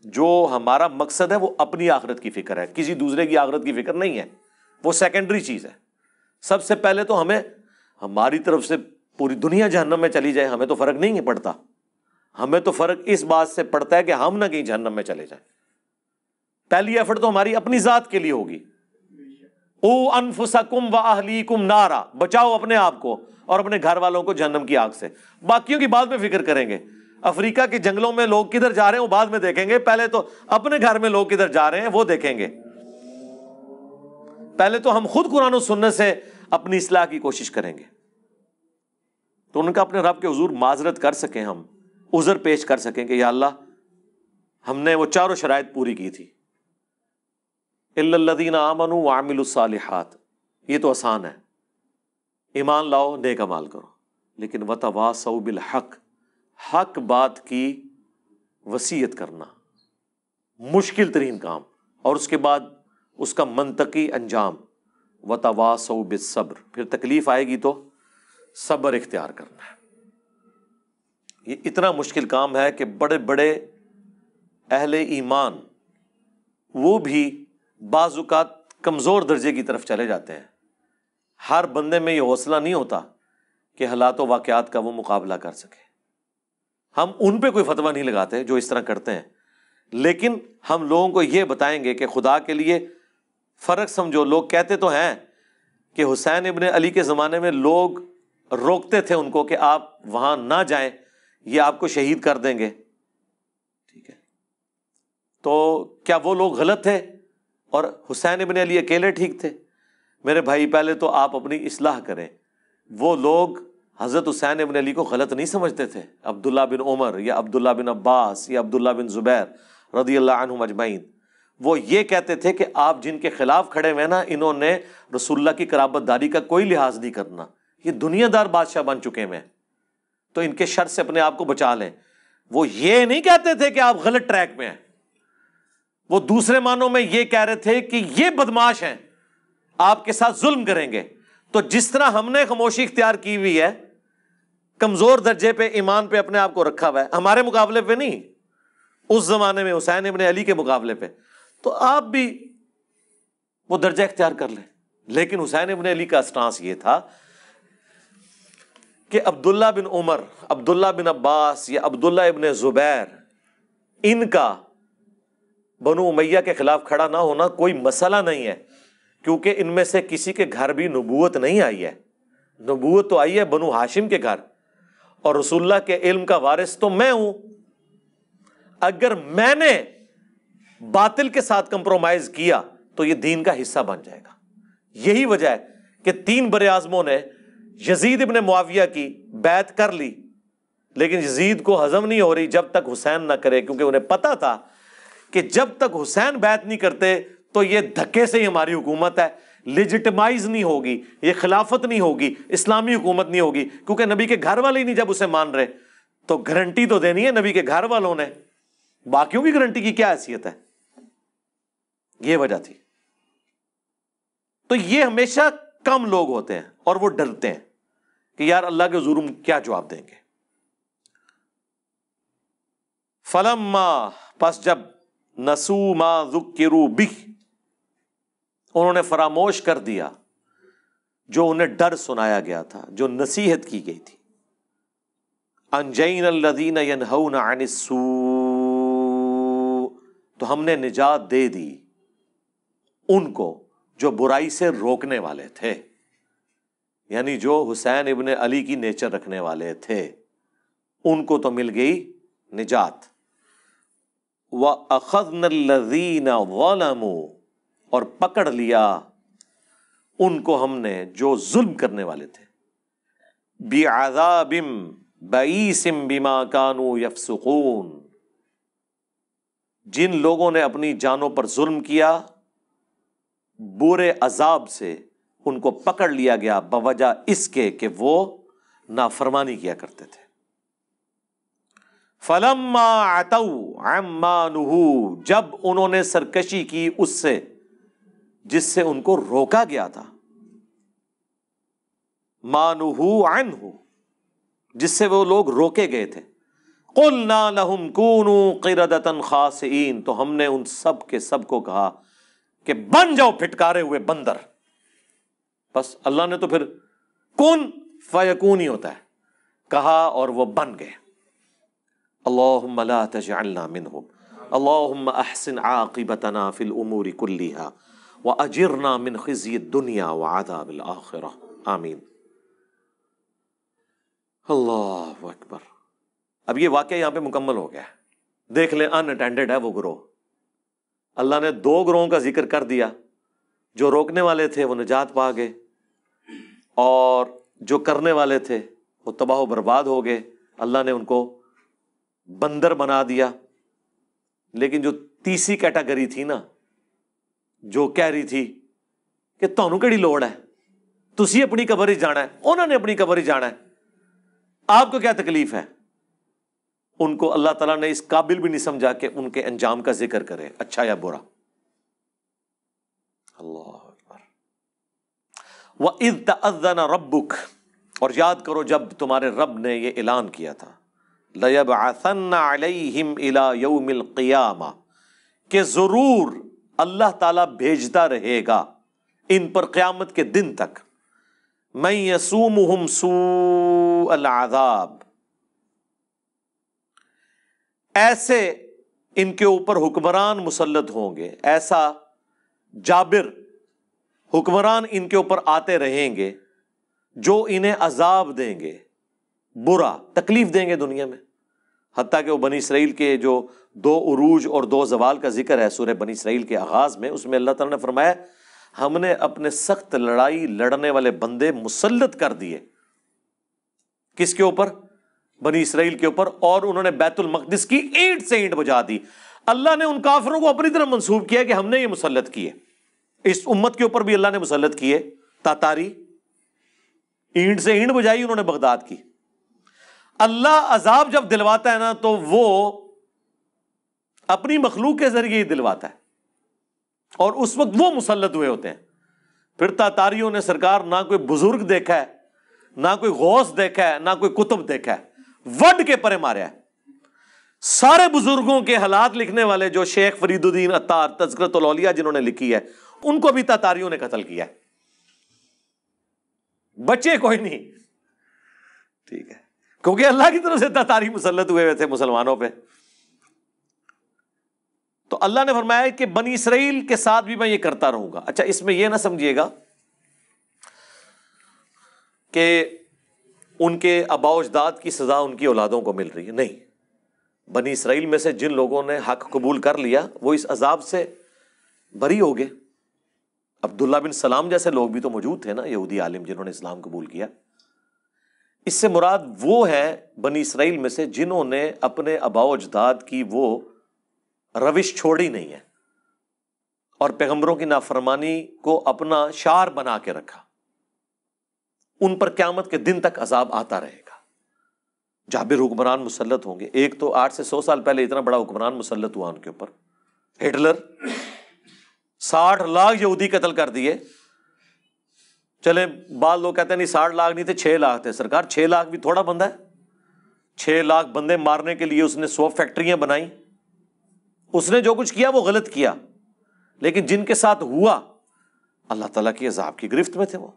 جو ہمارا مقصد ہے وہ اپنی آخرت کی فکر ہے، کسی دوسرے کی آخرت کی فکر نہیں ہے، وہ سیکنڈری چیز ہے۔ سب سے پہلے تو ہمیں ہماری طرف سے پوری دنیا جہنم میں چلی جائے ہمیں تو فرق نہیں پڑتا، ہمیں تو فرق اس بات سے پڑتا ہے کہ ہم نہ کہیں جہنم میں چلے جائیں۔ پہلی ایفرٹ تو ہماری اپنی ذات کے لیے ہوگی، او انفسکم واہلیکم نارا، بچاؤ اپنے آپ کو اور اپنے گھر والوں کو جہنم کی آگ سے، باقیوں کی بعد میں فکر کریں گے۔ افریقہ کے جنگلوں میں لوگ کدھر جا رہے ہیں وہ بعد میں دیکھیں گے، پہلے تو اپنے گھر میں لوگ کدھر جا رہے ہیں وہ دیکھیں گے. پہلے تو ہم خود قرآن و سنت سے اپنی اصلاح کی کوشش کریں گے تو ان کا اپنے رب کے حضور معذرت کر سکیں، ہم عذر پیش کر سکیں کہ یا اللہ ہم نے وہ چاروں شرائط پوری کی تھی. الا الذین آمنوا وعملوا الصالحات، یہ تو آسان ہے، ایمان لاؤ نیک اعمال کرو، لیکن وتواصوا بالحق، حق بات کی وصیت کرنا مشکل ترین کام، اور اس کے بعد اس کا منطقی انجام وتواصوا بالصبر، پھر تکلیف آئے گی تو صبر اختیار کرنا ہے. یہ اتنا مشکل کام ہے کہ بڑے بڑے اہل ایمان وہ بھی بعض اوقات کمزور درجے کی طرف چلے جاتے ہیں. ہر بندے میں یہ حوصلہ نہیں ہوتا کہ حالات و واقعات کا وہ مقابلہ کر سکے. ہم ان پہ کوئی فتویٰ نہیں لگاتے جو اس طرح کرتے ہیں، لیکن ہم لوگوں کو یہ بتائیں گے کہ خدا کے لیے فرق سمجھو. لوگ کہتے تو ہیں کہ حسین ابن علی کے زمانے میں لوگ روکتے تھے ان کو کہ آپ وہاں نہ جائیں، یہ آپ کو شہید کر دیں گے. ٹھیک ہے، تو کیا وہ لوگ غلط تھے اور حسین ابن علی اکیلے ٹھیک تھے؟ میرے بھائی پہلے تو آپ اپنی اصلاح کریں. وہ لوگ حضرت حسین ابن علی کو غلط نہیں سمجھتے تھے. عبداللہ بن عمر یا عبداللہ بن عباس یا عبداللہ بن زبیر رضی اللہ عنہم اجمعین، وہ یہ کہتے تھے کہ آپ جن کے خلاف کھڑے ہوئے نا، انہوں نے رسول اللہ کی قرابت داری کا کوئی لحاظ نہیں کرنا، یہ دنیا دار بادشاہ بن چکے ہیں، تو ان کے شر سے اپنے آپ کو بچا لیں. وہ یہ نہیں کہتے تھے کہ آپ غلط ٹریک پہ ہیں، وہ دوسرے معنوں میں یہ کہہ رہے تھے کہ یہ بدماش ہیں، آپ کے ساتھ ظلم کریں گے. تو جس طرح ہم نے خاموشی اختیار کی ہوئی ہے، کمزور درجے پہ ایمان پہ اپنے آپ کو رکھا ہوا ہے، ہمارے مقابلے پہ نہیں، اس زمانے میں حسین ابن علی کے مقابلے پہ، تو آپ بھی وہ درجہ اختیار کر لیں. لیکن حسین ابن علی کا اسٹانس یہ تھا کہ عبداللہ بن عمر، عبداللہ بن عباس یا عبداللہ ابن زبیر، ان کا بنو امیہ کے خلاف کھڑا نہ ہونا کوئی مسئلہ نہیں ہے، کیونکہ ان میں سے کسی کے گھر بھی نبوت نہیں آئی ہے. نبوت تو آئی ہے بنو ہاشم کے گھر، اور رسول اللہ کے علم کا وارث تو میں ہوں. اگر میں نے باطل کے ساتھ کمپرومائز کیا تو یہ دین کا حصہ بن جائے گا. یہی وجہ ہے کہ 3 براعظموں نے یزید ابن معاویہ کی بیعت کر لی، لیکن یزید کو ہضم نہیں ہو رہی جب تک حسین نہ کرے، کیونکہ انہیں پتا تھا کہ جب تک حسین بیعت نہیں کرتے تو یہ دھکے سے ہی ہماری حکومت ہے، لیجٹمائز نہیں ہوگی، یہ خلافت نہیں ہوگی، اسلامی حکومت نہیں ہوگی، کیونکہ نبی کے گھر والے ہی نہیں جب اسے مان رہے تو گارنٹی تو دینی ہے نبی کے گھر والوں نے، باقیوں کی گارنٹی کی کیا حیثیت ہے؟ یہ وجہ تھی. تو یہ ہمیشہ کم لوگ ہوتے ہیں اور وہ ڈرتے ہیں کہ یار اللہ کے حضور ہم کیا جواب دیں گے. فلما، پس جب نسو ما ذکروا بہ، انہوں نے فراموش کر دیا جو انہیں ڈر سنایا گیا تھا، جو نصیحت کی گئی تھی. انجینا الذین ینہون عن السوء، تو ہم نے نجات دے دی ان کو جو برائی سے روکنے والے تھے، یعنی جو حسین ابن علی کی نیچر رکھنے والے تھے ان کو تو مل گئی نجات. وَأَخَذْنَا الَّذِينَ ظَلَمُوا، اور پکڑ لیا ان کو ہم نے جو ظلم کرنے والے تھے، بِعَذَابٍ بَئِيسٍ بِمَا كَانُوا يَفْسُقُونَ، جن لوگوں نے اپنی جانوں پر ظلم کیا برے عذاب سے ان کو پکڑ لیا گیا بوجہ اس کے کہ وہ نافرمانی کیا کرتے تھے. فَلَمَّا عَتَوْا عَمَّا نُهُوا، جب انہوں نے سرکشی کی اس سے جس سے ان کو روکا گیا تھا، مَا نُهُوا عَنْهُ، جس سے وہ لوگ روکے گئے تھے. قُلْنَا لَهُمْ كُونُوا قِرَدَةً خَاسِئِينَ، تو ہم نے ان سب کے سب کو کہا کہ بن جاؤ پھٹکارے ہوئے بندر. بس اللہ نے تو پھر کن فیکون ہی ہوتا ہے، کہا اور وہ بن گئے. اللہم لا تجعلنا منہم، اللہم احسن عاقبتنا فی الامور کلیہا واجرنا من خزی الدنیا وعذاب الآخرہ، آمین. اللہ اکبر. اب یہ واقعہ یہاں پہ مکمل ہو گیا ہے. دیکھ لیں ان اٹینڈڈ ہے وہ گروہ. اللہ نے 2 گروہوں کا ذکر کر دیا. جو روکنے والے تھے وہ نجات پا گئے, اور جو کرنے والے تھے وہ تباہ و برباد ہو گئے. اللہ نے ان کو بندر بنا دیا. لیکن جو تیسری کیٹیگری تھی نا, جو کہہ رہی تھی کہ تانوں کیڑی لوڑ ہے, تسی اپنی قبر ہی جانا ہے, انہوں نے اپنی قبر ہی جانا ہے, آپ کو کیا تکلیف ہے, ان کو اللہ تعالیٰ نے اس قابل بھی نہیں سمجھا کہ ان کے انجام کا ذکر کرے, اچھا یا برا. اللہ اکبر. وَإِذْ تَأَذَّنَ رَبُّكَ, اور یاد کرو جب تمہارے رب نے یہ اعلان کیا تھا, لَيَبْعَثَنَّ عَلَيْهِمْ إِلَى يَوْمِ الْقِيَامَةِ, کہ ضرور اللہ تعالیٰ بھیجتا رہے گا ان پر قیامت کے دن تک, مَن يَسُومُهُمْ سُوءَ الْعَذَابِ, ایسے ان کے اوپر حکمران مسلط ہوں گے, ایسا جابر حکمران ان کے اوپر آتے رہیں گے جو انہیں عذاب دیں گے, برا تکلیف دیں گے دنیا میں. حتیٰ کہ وہ بنی اسرائیل کے جو 2 عروج اور 2 زوال کا ذکر ہے سورہ بنی اسرائیل کے آغاز میں, اس میں اللہ تعالیٰ نے فرمایا ہم نے اپنے سخت لڑائی لڑنے والے بندے مسلط کر دیے. کس کے اوپر؟ بنی اسرائیل کے اوپر. اور انہوں نے بیت المقدس کی اینٹ سے اینٹ بجا دی. اللہ نے ان کافروں کو اپنی طرف منسوب کیا کہ ہم نے یہ مسلط کیے. اس امت کے اوپر بھی اللہ نے مسلط کیے. تاتاری اینٹ سے اینٹ بجائی انہوں نے بغداد کی. اللہ عذاب جب دلواتا ہے نا تو وہ اپنی مخلوق کے ذریعے ہی دلواتا ہے, اور اس وقت وہ مسلط ہوئے ہوتے ہیں. پھر تاتاریوں نے سرکار نہ کوئی بزرگ دیکھا ہے, نہ کوئی غوث دیکھا ہے, نہ کوئی کتب دیکھا ہے, وڈ کے پرے ماریا ہے. سارے بزرگوں کے حالات لکھنے والے جو شیخ فرید الدین عطار تذکرۃ الاولیاء جنہوں نے لکھی ہے, ان کو بھی تاتاریوں نے قتل کیا ہے. بچے کوئی نہیں, ٹھیک ہے, کیونکہ اللہ کی طرف سے تاتاری مسلط ہوئے تھے مسلمانوں پہ. تو اللہ نے فرمایا کہ بنی اسرائیل کے ساتھ بھی میں یہ کرتا رہوں گا. اچھا, اس میں یہ نہ سمجھیے گا کہ ان کے آباء و اجداد کی سزا ان کی اولادوں کو مل رہی ہے, نہیں. بنی اسرائیل میں سے جن لوگوں نے حق قبول کر لیا وہ اس عذاب سے بری ہو گئے. عبداللہ بن سلام جیسے لوگ بھی تو موجود تھے نا, یہودی عالم جنہوں نے اسلام قبول کیا. اس سے مراد وہ ہے بنی اسرائیل میں سے جنہوں نے اپنے آباء و اجداد کی وہ روش چھوڑی نہیں ہے اور پیغمبروں کی نافرمانی کو اپنا شعار بنا کے رکھا. ان پر قیامت کے دن تک عذاب آتا رہے گا. جابر حکمران مسلط ہوں گے. ایک تو 8 سے 100 سال پہلے اتنا بڑا حکمران مسلط ہوا ان کے اوپر, ہٹلر. 60 لاکھ یہودی قتل کر دیے. چلے بعض لوگ کہتے ہیں نہیں 60 لاکھ نہیں تھے, 6 لاکھ تھے. سرکار 6 لاکھ بھی تھوڑا بندہ ہے. 6 لاکھ بندے مارنے کے لیے اس نے 100 فیکٹریاں بنائی. اس نے جو کچھ کیا وہ غلط کیا, لیکن جن کے ساتھ ہوا اللہ تعالیٰ کی عذاب کی گرفت میں تھے وہ.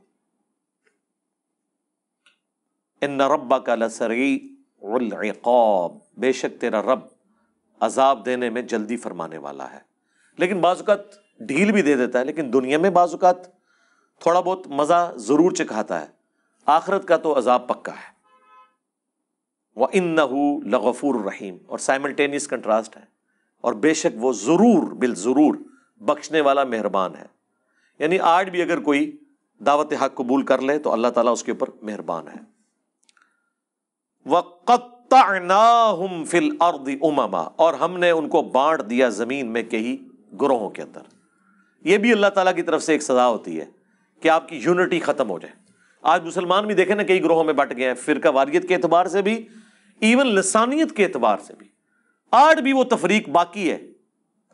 ان ربک لسریع العقاب, بے شک تیرا رب عذاب دینے میں جلدی فرمانے والا ہے. لیکن بعض اوقات ڈھیل بھی دے دیتا ہے, لیکن دنیا میں بعض اوقات تھوڑا بہت مزہ ضرور چکھاتا ہے. آخرت کا تو عذاب پکا ہے. وَإِنَّهُ لَغَفُورٌ رَحِيمٌ, اور سائملٹینیس کنٹراسٹ ہے, اور بے شک وہ ضرور بالضرور بخشنے والا مہربان ہے. یعنی آج بھی اگر کوئی دعوت حق قبول کر لے تو اللہ تعالیٰ اس کے اوپر مہربان ہے. وَقَطَّعْنَاهُمْ فِي الْأَرْضِ أُمَمًا, اور ہم نے ان کو بانٹ دیا زمین میں کئی گروہوں کے اندر. یہ بھی اللہ تعالیٰ کی طرف سے ایک سزا ہوتی ہے کہ آپ کی یونٹی ختم ہو جائے. آج مسلمان بھی دیکھیں نا کئی گروہوں میں بٹ گئے ہیں, فرقہ واریت کے اعتبار سے بھی, ایون لسانیت کے اعتبار سے بھی. آج بھی وہ تفریق باقی ہے,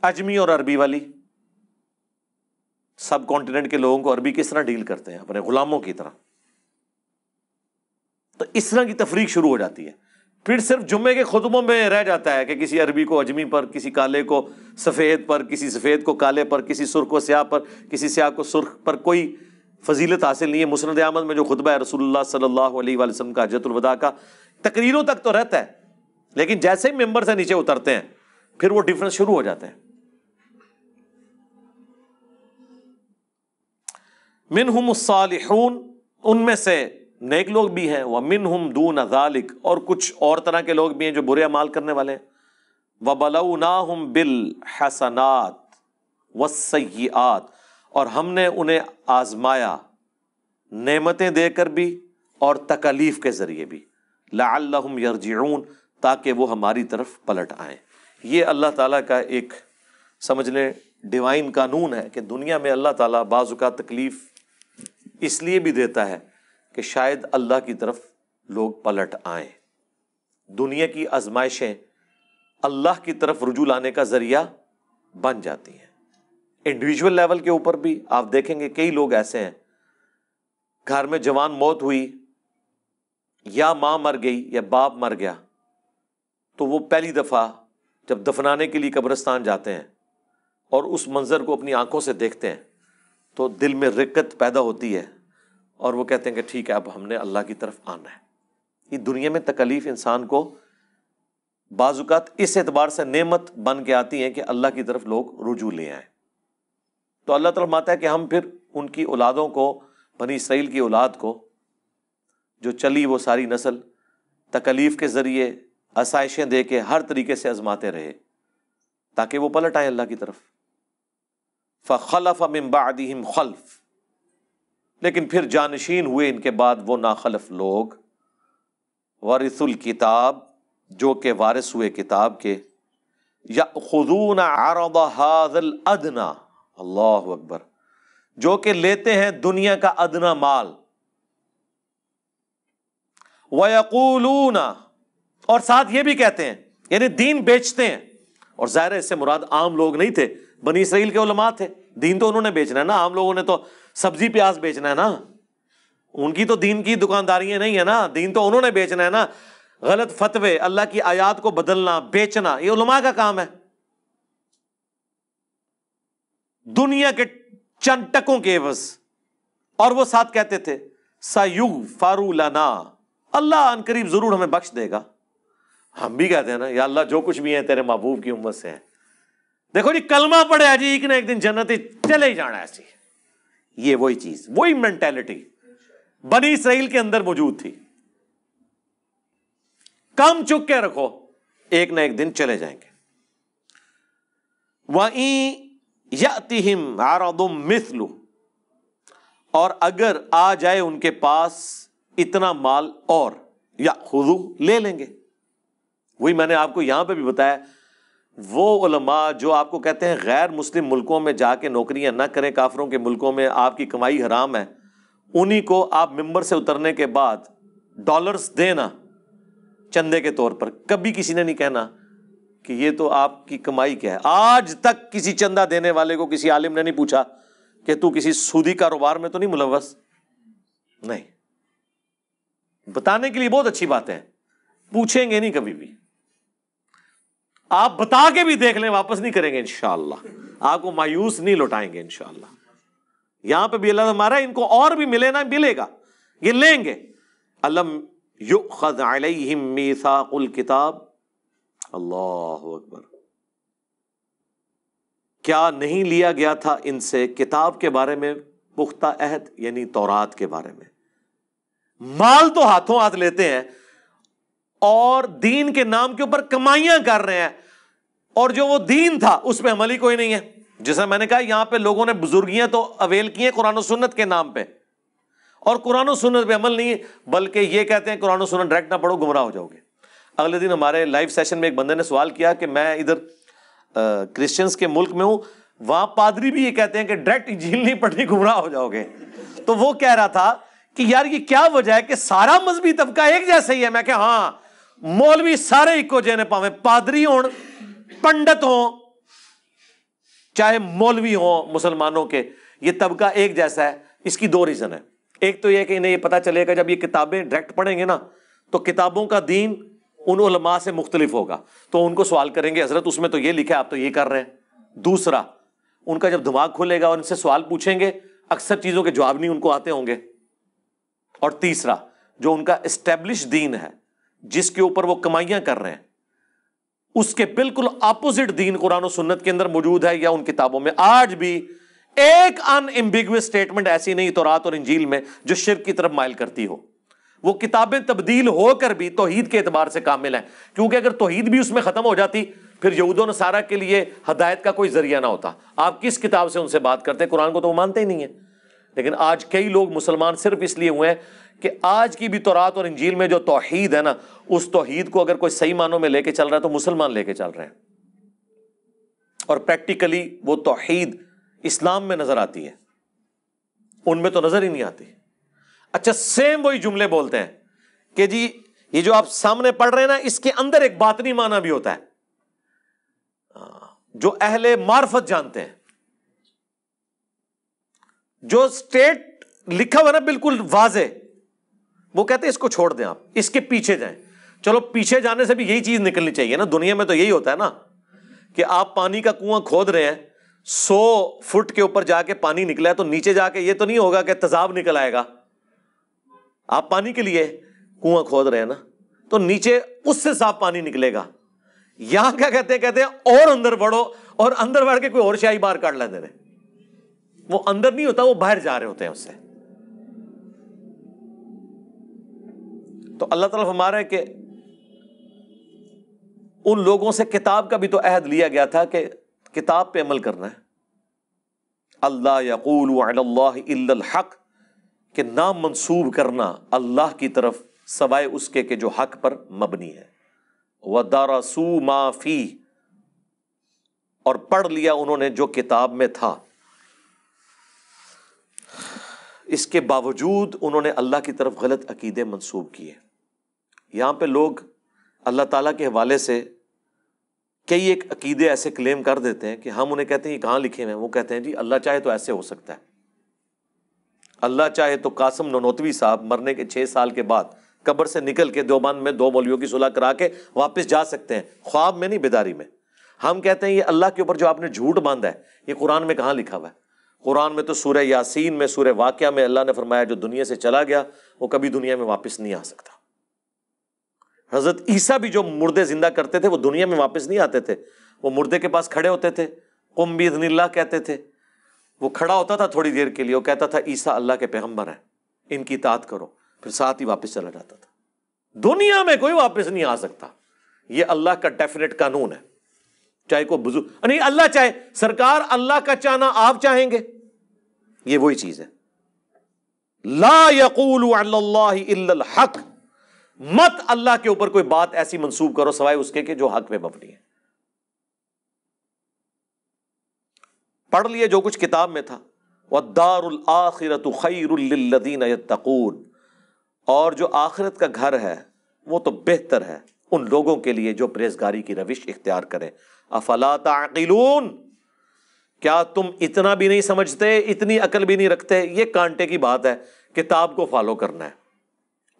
اجمی اور عربی والی. سب کانٹیننٹ کے لوگوں کو عربی کس طرح ڈیل کرتے ہیں, اپنے غلاموں کی طرح. تو اس طرح کی تفریق شروع ہو جاتی ہے. پھر صرف جمعے کے خطبوں میں رہ جاتا ہے کہ کسی عربی کو اجمی پر, کسی کالے کو سفید پر, کسی سفید کو کالے پر, کسی سرخ کو سیاہ پر, کسی سیاہ کو سرخ پر. کوئی فضیلت حاصل نہیں ہے. مسند احمد میں جو خطبہ ہے رسول اللہ صلی اللہ علیہ وآلہ وسلم کا حجۃ الوداع کا, تقریروں تک تو رہتا ہے, لیکن جیسے ہی ممبر سے نیچے اترتے ہیں پھر وہ ڈفرنس شروع ہو جاتے ہیں. منہم الصالحون, ان میں سے نیک لوگ بھی ہیں، وَمِنْهُمْ دُونَ ذَلِكَ، اور کچھ اور طرح کے لوگ بھی ہیں جو برے اعمال کرنے والے ہیں، وَبَلَوْنَاهُمْ بِالْحَسَنَاتِ وَالسَّيِّئَاتِ، اور ہم نے انہیں آزمایا نعمتیں دے کر بھی اور تکالیف کے ذریعے بھی، لَعَلَّهُمْ يَرْجِعُونَ، تاکہ وہ ہماری طرف پلٹ آئیں۔ یہ اللہ تعالیٰ کا ایک سمجھ لیں ڈیوائن قانون ہے کہ دنیا میں اللہ تعالیٰ بعض اوقات تکلیف اس لیے بھی دیتا ہے کہ شاید اللہ کی طرف لوگ پلٹ آئیں۔ دنیا کی آزمائشیں اللہ کی طرف رجوع لانے کا ذریعہ بن جاتی ہیں۔ انڈیویجول لیول کے اوپر بھی آپ دیکھیں گے کئی لوگ ایسے ہیں، گھر میں جوان موت ہوئی، یا ماں مر گئی یا باپ مر گیا، تو وہ پہلی دفعہ جب دفنانے کے لیے قبرستان جاتے ہیں اور اس منظر کو اپنی آنکھوں سے دیکھتے ہیں تو دل میں رقت پیدا ہوتی ہے، اور وہ کہتے ہیں کہ ٹھیک ہے اب ہم نے اللہ کی طرف آنا ہے۔ یہ دنیا میں تکلیف انسان کو بعض اوقات اس اعتبار سے نعمت بن کے آتی ہیں کہ اللہ کی طرف لوگ رجوع لے آئیں۔ تو اللہ تعالیٰ فرماتا ہے کہ ہم پھر ان کی اولادوں کو، بنی اسرائیل کی اولاد کو جو چلی وہ ساری نسل، تکلیف کے ذریعے آسائشیں دے کے ہر طریقے سے آزماتے رہے تاکہ وہ پلٹ آئیں اللہ کی طرف۔ فَخَلَفَ مِن بَعْدِهِمْ خَلْفٌ، لیکن پھر جانشین ہوئے ان کے بعد وہ ناخلف لوگ، وَرِثُوا الْكِتَابَ، جو کہ وارث ہوئے کتاب کے، يَأْخُذُونَ عَرَضَ هَذَا الْأَدْنَى، اللہ اکبر، جو کہ لیتے ہیں دنیا کا ادنا مال، وَيَقُولُونَ، اور ساتھ یہ بھی کہتے ہیں، یعنی دین بیچتے ہیں، اور ظاہر ہے اس سے مراد عام لوگ نہیں تھے، بنی اسرائیل کے علماء تھے، دین تو انہوں نے بیچنا ہے نا، عام لوگوں نے تو سبزی پیاز بیچنا ہے نا، ان کی تو دین کی دکانداریاں نہیں ہے نا، دین تو انہوں نے بیچنا ہے نا۔ غلط فتوے، اللہ کی آیات کو بدلنا، بیچنا، یہ علماء کا کام ہے۔ دنیا کے چند ٹکوں کے عوض، اور وہ ساتھ کہتے تھے سَيُغْفَرُ لَنَا، اللہ ان قریب ضرور ہمیں بخش دے گا۔ ہم بھی کہتے ہیں نا یا اللہ جو کچھ بھی ہیں تیرے محبوب کی امت سے ہیں، دیکھو جی کلمہ پڑھے جی ایک نہ ایک دن جنت چلے ہی جانا، ایسی یہ وہی چیز، وہی مینٹیلٹی بنی اسرائیل کے اندر موجود تھی، کم چک کے رکھو ایک نہ ایک دن چلے جائیں گے۔ وَإِن يَأْتِهِمْ عَرَضٌ مِثْلُهُ، اور اگر آ جائے ان کے پاس اتنا مال اور، يَأْخُذُوهُ، لے لیں گے۔ وہی میں نے آپ کو یہاں پہ بھی بتایا، وہ علماء جو آپ کو کہتے ہیں غیر مسلم ملکوں میں جا کے نوکریاں نہ کریں، کافروں کے ملکوں میں آپ کی کمائی حرام ہے، انہی کو آپ ممبر سے اترنے کے بعد ڈالرز دینا چندے کے طور پر، کبھی کسی نے نہیں کہنا کہ یہ تو آپ کی کمائی کیا ہے۔ آج تک کسی چندہ دینے والے کو کسی عالم نے نہیں پوچھا کہ تو کسی سودی کاروبار میں تو نہیں ملوث، نہیں، بتانے کے لیے بہت اچھی بات ہے، پوچھیں گے نہیں کبھی بھی، آپ بتا کے بھی دیکھ لیں واپس نہیں کریں گے انشاءاللہ، آپ کو مایوس نہیں لوٹائیں گے انشاءاللہ۔ یہاں پہ بھی اللہ ہمارا ان کو اور بھی ملے نہ ملے گا، یہ لیں گے۔ الم یؤخذ علیہم میثاق الکتاب، اللہ اکبر، کیا نہیں لیا گیا تھا ان سے کتاب کے بارے میں پختہ عہد، یعنی تورات کے بارے میں۔ مال تو ہاتھوں ہاتھ لیتے ہیں اور دین کے نام کے اوپر کمائیاں کر رہے ہیں، اور جو وہ دین تھا اس پہ عمل ہی کوئی نہیں ہے۔ جیسا میں نے کہا یہاں پہ لوگوں نے بزرگیاں تو اویل کی ہیں قرآن و سنت کے نام پہ، اور قرآن و سنت پہ عمل نہیں ہے، بلکہ یہ کہتے ہیں قرآن و سنت ڈائریکٹ نہ پڑھو گمراہ ہو جاؤ گے۔ اگلے دن ہمارے لائیو سیشن میں ایک بندے نے سوال کیا کہ میں ادھر کرسچنز کے ملک میں ہوں، وہاں پادری بھی یہ کہتے ہیں کہ ڈائریکٹ انجیل نہیں پڑھنی گمراہ ہو جاؤ گے۔ تو وہ کہہ رہا تھا کہ یار یہ کیا وجہ ہے کہ سارا مذہبی طبقہ ایک جیسا ہی ہے؟ میں کہ ہاں، مولوی سارے ایکو جینے پاویں، پادری ہون، پنڈت ہوں، چاہے مولوی ہوں مسلمانوں کے، یہ طبقہ ایک جیسا ہے۔ اس کی دو ریزن ہے، ایک تو یہ کہ انہیں یہ پتا چلے گا جب یہ کتابیں ڈائریکٹ پڑھیں گے نا تو کتابوں کا دین ان علماء سے مختلف ہوگا، تو ان کو سوال کریں گے حضرت اس میں تو یہ لکھا ہے آپ تو یہ کر رہے ہیں۔ دوسرا، ان کا جب دماغ کھلے گا اور ان سے سوال پوچھیں گے اکثر چیزوں کے جواب نہیں ان کو آتے ہوں گے۔ اور تیسرا، جو ان کا اسٹیبلش دین ہے جس کے اوپر وہ کمائیاں کر رہے ہیں، اس کے بالکل اپوزٹ دین قرآن و سنت کے اندر موجود ہے، یا ان کتابوں میں آج بھی ایک ان ایمبیگوس سٹیٹمنٹ ایسی نہیں تورات اور انجیل میں جو شرک کی طرف مائل کرتی ہو۔ وہ کتابیں تبدیل ہو کر بھی توحید کے اعتبار سے کامل ہیں، کیونکہ اگر توحید بھی اس میں ختم ہو جاتی پھر یہود و نصارہ کے لیے ہدایت کا کوئی ذریعہ نہ ہوتا۔ آپ کس کتاب سے ان سے بات کرتے؟ قرآن کو تو وہ مانتے ہی نہیں ہیں۔ لیکن آج کئی لوگ مسلمان صرف اس لیے ہوئے ہیں کہ آج کی بھی تورات اور انجیل میں جو توحید ہے نا، اس توحید کو اگر کوئی صحیح معنوں میں لے کے چل رہا ہے تو مسلمان لے کے چل رہے ہیں، اور پریکٹیکلی وہ توحید اسلام میں نظر آتی ہے، ان میں تو نظر ہی نہیں آتی۔ اچھا، سیم وہی جملے بولتے ہیں کہ جی یہ جو آپ سامنے پڑھ رہے ہیں نا، اس کے اندر ایک باطنی معنی بھی ہوتا ہے، جو اہل معرفت جانتے ہیں، جو اسٹیٹ لکھا ہوا نا بالکل واضح، وہ کہتے ہیں اس کو چھوڑ دیں، آپ اس کے پیچھے جائیں۔ چلو پیچھے جانے سے بھی یہی چیز نکلنی چاہیے نا، دنیا میں تو یہی ہوتا ہے نا کہ آپ پانی کا کنواں کھود رہے ہیں، 100 فٹ کے اوپر جا کے پانی نکلا ہے تو نیچے جا کے یہ تو نہیں ہوگا کہ تیزاب نکل آئے گا۔ آپ پانی کے لیے کنواں کھود رہے ہیں نا، تو نیچے اس سے صاف پانی نکلے گا۔ یہاں کیا کہتے ہیں اور اندر بڑھو، اور اندر بڑھ کے کوئی اور شاہی باہر کاٹ لیتے ہیں۔ وہ اندر نہیں ہوتا، وہ باہر جا رہے ہوتے ہیں اس سے۔ تو اللہ تعالیٰ فرما رہا ہے کہ ان لوگوں سے کتاب کا بھی تو عہد لیا گیا تھا کہ کتاب پہ عمل کرنا ہے۔ اللہ یقول علی اللہ الا الحق، کہ نام منسوب کرنا اللہ کی طرف سوائے اس کے کہ جو حق پر مبنی ہے۔ وَدَرَسُوا مَا فِيهِ، اور پڑھ لیا انہوں نے جو کتاب میں تھا، اس کے باوجود انہوں نے اللہ کی طرف غلط عقیدے منسوب کیے۔ یہاں پہ لوگ اللہ تعالیٰ کے حوالے سے کئی ایک عقیدے ایسے کلیم کر دیتے ہیں کہ ہم انہیں کہتے ہیں یہ کہاں لکھے ہوئے ہیں؟ وہ کہتے ہیں جی اللہ چاہے تو ایسے ہو سکتا ہے، اللہ چاہے تو قاسم ننوتوی صاحب مرنے کے 6 سال کے بعد قبر سے نکل کے دیوبند میں 2 مولویوں کی صلح کرا کے واپس جا سکتے ہیں، خواب میں نہیں، بیداری میں۔ ہم کہتے ہیں یہ اللہ کے اوپر جو آپ نے جھوٹ باندھا ہے یہ قرآن میں کہاں لکھا ہوا ہے؟ قرآن میں تو سورہ یاسین میں، سورہ واقعہ میں اللہ نے فرمایا جو دنیا سے چلا گیا وہ کبھی دنیا میں واپس نہیں آ سکتا۔ حضرت عیسیٰ بھی جو مردے زندہ کرتے تھے وہ دنیا میں واپس نہیں آتے تھے، وہ مردے کے پاس کھڑے ہوتے تھے، قم باذن اللہ کہتے تھے، وہ کھڑا ہوتا تھا تھوڑی دیر کے لیے، وہ کہتا تھا عیسیٰ اللہ کے پیغمبر ہیں، ان کی اطاعت کرو، پھر ساتھ ہی واپس چلا جاتا تھا۔ دنیا میں کوئی واپس نہیں آ سکتا، یہ اللہ کا ڈیفینیٹ قانون ہے، چاہے کوئی بزرگ نہیں، اللہ چاہے، سرکار اللہ کا چاہنا آپ چاہیں گے، یہ وہی چیز ہے۔ لا یقول علی اللہ الا الحق، مت اللہ کے اوپر کوئی بات ایسی منسوب کرو سوائے اس کے کہ جو حق پہ مبنی ہے۔ پڑھ لیے جو کچھ کتاب میں تھا، وَالدَّارُ الْآخِرَةُ خَيْرٌ لِّلَّذِينَ يَتَّقُونَ، اور جو آخرت کا گھر ہے وہ تو بہتر ہے ان لوگوں کے لیے جو پرہیزگاری کی روش اختیار کریں۔ افلا تعقلون، کیا تم اتنا بھی نہیں سمجھتے، اتنی عقل بھی نہیں رکھتے؟ یہ کانٹے کی بات ہے، کتاب کو فالو کرنا ہے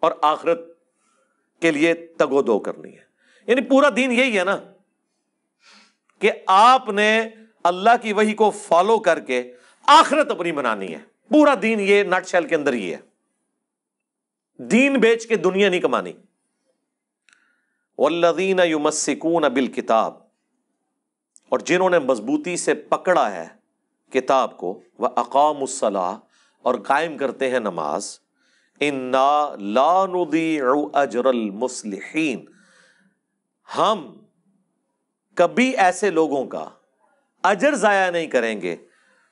اور آخرت کے لیے تگ و دو کرنی ہے۔ یعنی پورا دین یہی ہے نا کہ آپ نے اللہ کی وحی کو فالو کر کے آخرت اپنی بنانی ہے۔ پورا دین یہ نٹ شیل کے اندر ہی ہے، دین بیچ کے دنیا نہیں کمانی۔ والذین یمسکون بالکتاب، اور جنہوں نے مضبوطی سے پکڑا ہے کتاب کو، واقاموا الصلاۃ، اور قائم کرتے ہیں نماز، انا لا نضیع اجر المصلحین، ہم کبھی ایسے لوگوں کا اجر ضائع نہیں کریں گے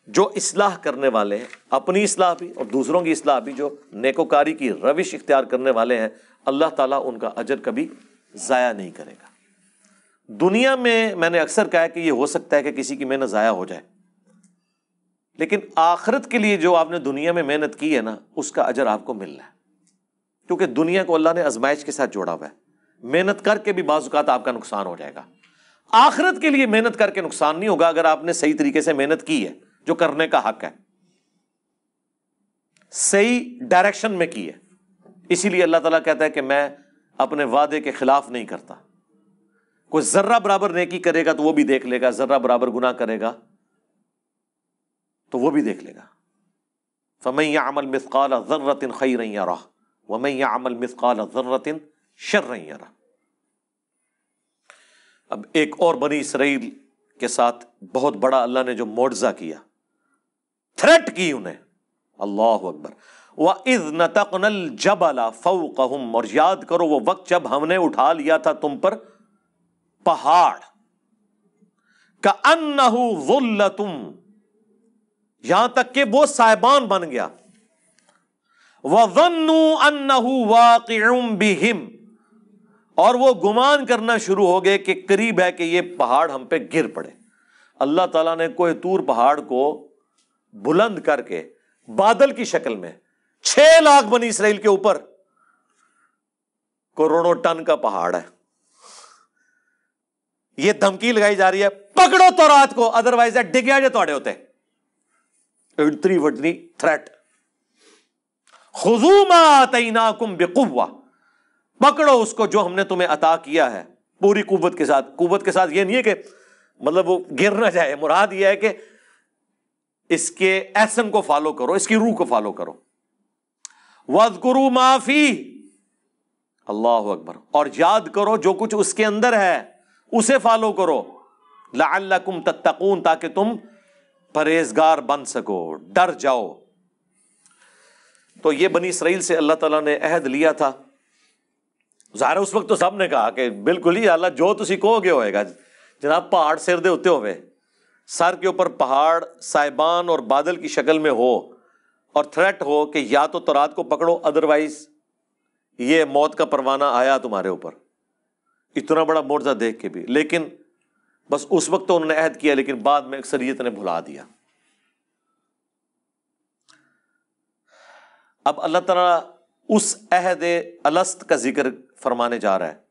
جو اصلاح کرنے والے ہیں، اپنی اصلاح بھی اور دوسروں کی اصلاح بھی، جو نیکوکاری کی روش اختیار کرنے والے ہیں، اللہ تعالیٰ ان کا اجر کبھی ضائع نہیں کرے گا۔ دنیا میں نے اکثر کہا کہ یہ ہو سکتا ہے کہ کسی کی محنت ضائع ہو جائے، لیکن آخرت کے لیے جو آپ نے دنیا میں محنت کی ہے نا، اس کا اجر آپ کو ملنا ہے، کیونکہ دنیا کو اللہ نے آزمائش کے ساتھ جوڑا ہوا ہے۔ محنت کر کے بھی بعض اوقات آپ کا نقصان ہو جائے گا، آخرت کے لیے محنت کر کے نقصان نہیں ہوگا اگر آپ نے صحیح طریقے سے محنت کی ہے، جو کرنے کا حق ہے، صحیح ڈائریکشن میں کی ہے۔ اسی لیے اللہ تعالیٰ کہتا ہے کہ میں اپنے وعدے کے خلاف نہیں کرتا۔ کوئی ذرہ برابر نیکی کرے گا تو وہ بھی دیکھ لے گا، ذرہ برابر گناہ کرے گا تو وہ بھی دیکھ لے گا۔ فَمَن يَعْمَلْ مِثْقَالَ ذَرَّةٍ خَيْرًا يَرَهُ وَمَن يَعْمَلْ مِثْقَالَ ذَرَّةٍ شَرًّا يَرَهُ۔ اب ایک اور بنی اسرائیل کے ساتھ بہت بڑا اللہ نے جو معجزہ کیا، تھریٹ کی انہیں، اللہ اکبر، وَإِذْ نَتَقْنَا الْجَبَلَ فَوْقَهُمْ، اور یاد کرو وہ وقت جب ہم نے اٹھا لیا تھا تم پر پہاڑ، كَأَنَّهُ ظُلَّةٌ، یہاں تک کہ وہ سائبان بن گیا، وَظَنُّوا أَنَّهُ وَاقِعٌ بِهِمْ، اور وہ گمان کرنا شروع ہو گئے کہ قریب ہے کہ یہ پہاڑ ہم پہ گر پڑے۔ اللہ تعالیٰ نے کوہ طور پہاڑ کو بلند کر کے بادل کی شکل میں 6 لاکھ بنی اسرائیل کے اوپر کروڑوں ٹن کا پہاڑ ہے، یہ دھمکی لگائی جا رہی ہے پکڑو تورات کو ادروائز ڈگیا جو تواڈے ہوتے، اتنی وڈنی تھریٹ، خذوا ما آتیناکم بقوہ، پکڑو اس کو جو ہم نے تمہیں عطا کیا ہے پوری قوت کے ساتھ۔ قوت کے ساتھ یہ نہیں ہے کہ مطلب وہ گر نہ جائے، مراد یہ ہے کہ اس کے ایسن کو فالو کرو، اس کی روح کو فالو کرو۔ وَاذْكُرُوا مَا فِيهِ، اللہ اکبر، اور یاد کرو جو کچھ اس کے اندر ہے اسے فالو کرو، لعلکم تتقون، تاکہ تم پرہیزگار بن سکو، ڈر جاؤ۔ تو یہ بنی اسرائیل سے اللہ تعالیٰ نے عہد لیا تھا۔ ظاہر اس وقت تو سب نے کہا کہ بالکل ہی اللہ جو تسی کہو گے ہوئے گا جناب، پہاڑ سر دے ہوتے ہوئے، سر کے اوپر پہاڑ سائبان اور بادل کی شکل میں ہو، اور تھریٹ ہو کہ یا تو تورات کو پکڑو ادروائز یہ موت کا پروانہ آیا تمہارے اوپر، اتنا بڑا معجزہ دیکھ کے بھی۔ لیکن بس اس وقت تو انہوں نے عہد کیا، لیکن بعد میں اکثریت نے بھلا دیا۔ اب اللہ تعالیٰ اس عہد الست کا ذکر فرمانے جا رہا ہے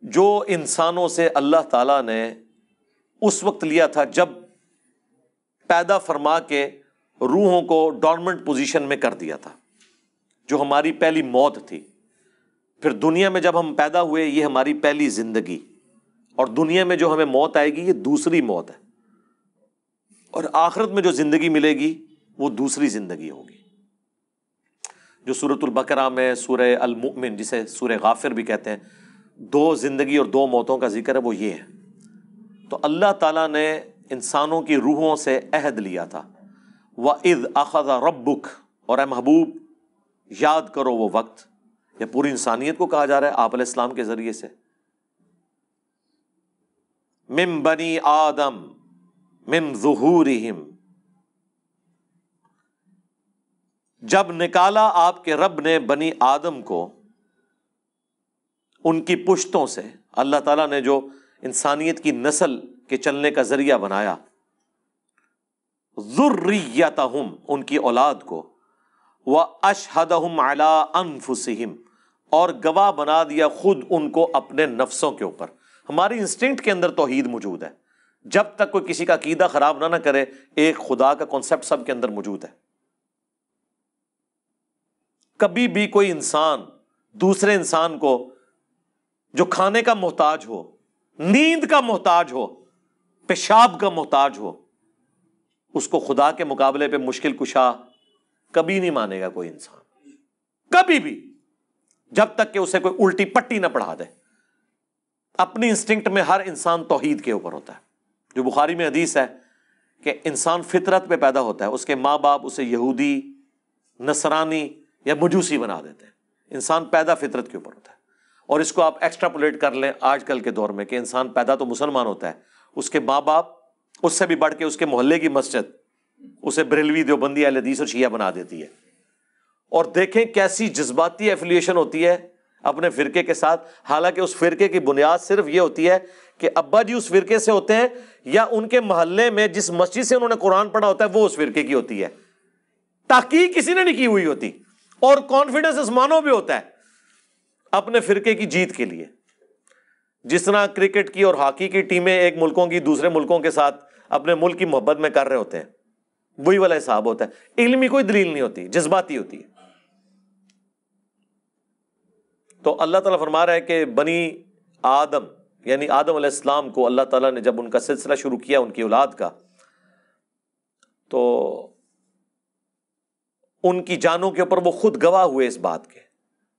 جو انسانوں سے اللہ تعالیٰ نے اس وقت لیا تھا جب پیدا فرما کے روحوں کو ڈورمنٹ پوزیشن میں کر دیا تھا، جو ہماری پہلی موت تھی۔ پھر دنیا میں جب ہم پیدا ہوئے یہ ہماری پہلی زندگی، اور دنیا میں جو ہمیں موت آئے گی یہ دوسری موت ہے، اور آخرت میں جو زندگی ملے گی وہ دوسری زندگی ہوگی، جو سورۃ البقرہ میں سورہ المؤمن جسے سورہ غافر بھی کہتے ہیں، 2 زندگی اور 2 موتوں کا ذکر ہے، وہ یہ ہے۔ تو اللہ تعالیٰ نے انسانوں کی روحوں سے عہد لیا تھا، وَإِذْ أَخَذَ رَبُّكَ، اور اے محبوب یاد کرو وہ وقت، یا پوری انسانیت کو کہا جا رہا ہے آپ علیہ السلام کے ذریعے سے، مِن بنی آدم مِن ظُہُورِهِمْ، جب نکالا آپ کے رب نے بنی آدم کو ان کی پشتوں سے، اللہ تعالیٰ نے جو انسانیت کی نسل کے چلنے کا ذریعہ بنایا، ذریتہم، ان کی اولاد کو، واشہدہم علی انفسہم، اور گواہ بنا دیا خود ان کو اپنے نفسوں کے اوپر۔ ہماری انسٹنکٹ کے اندر توحید موجود ہے، جب تک کوئی کسی کا عقیدہ خراب نہ کرے، ایک خدا کا کانسیپٹ سب کے اندر موجود ہے۔ کبھی بھی کوئی انسان دوسرے انسان کو جو کھانے کا محتاج ہو، نیند کا محتاج ہو، پیشاب کا محتاج ہو، اس کو خدا کے مقابلے پہ مشکل کشا کبھی نہیں مانے گا کوئی انسان، کبھی بھی، جب تک کہ اسے کوئی الٹی پٹی نہ پڑھا دے۔ اپنی انسٹنکٹ میں ہر انسان توحید کے اوپر ہوتا ہے، جو بخاری میں حدیث ہے کہ انسان فطرت پہ پیدا ہوتا ہے، اس کے ماں باپ اسے یہودی، نصرانی یا مجوسی بنا دیتے ہیں، انسان پیدا فطرت کے اوپر ہوتا ہے۔ اور اس کو آپ ایکسٹراپولیٹ کر لیں آج کل کے دور میں کہ انسان پیدا تو مسلمان ہوتا ہے، اس کے ماں باپ، اس سے بھی بڑھ کے اس کے محلے کی مسجد اسے بریلوی، دیوبندی، اہل حدیث اور شیعہ بنا دیتی ہے۔ اور دیکھیں کیسی جذباتی ایفیلیشن ہوتی ہے اپنے فرقے کے ساتھ، حالانکہ اس فرقے کی بنیاد صرف یہ ہوتی ہے کہ ابا جی اس فرقے سے ہوتے ہیں، یا ان کے محلے میں جس مسجد سے انہوں نے قرآن پڑھا ہوتا ہے وہ اس فرقے کی ہوتی ہے، تحقیق کسی نے نہیں کی ہوئی ہوتی، اور کانفیڈنس آسمانوں بھی ہوتا ہے اپنے فرقے کی جیت کے لیے۔ جس طرح کرکٹ کی اور ہاکی کی ٹیمیں ایک ملکوں کی دوسرے ملکوں کے ساتھ اپنے ملک کی محبت میں کر رہے ہوتے ہیں، وہی والا حساب ہوتا ہے، علمی کوئی دلیل نہیں ہوتی، جذباتی ہوتی ہے۔ تو اللہ تعالیٰ فرما رہا ہے کہ بنی آدم یعنی آدم علیہ السلام کو اللہ تعالیٰ نے جب ان کا سلسلہ شروع کیا ان کی اولاد کا، تو ان کی جانوں کے اوپر وہ خود گواہ ہوئے اس بات کے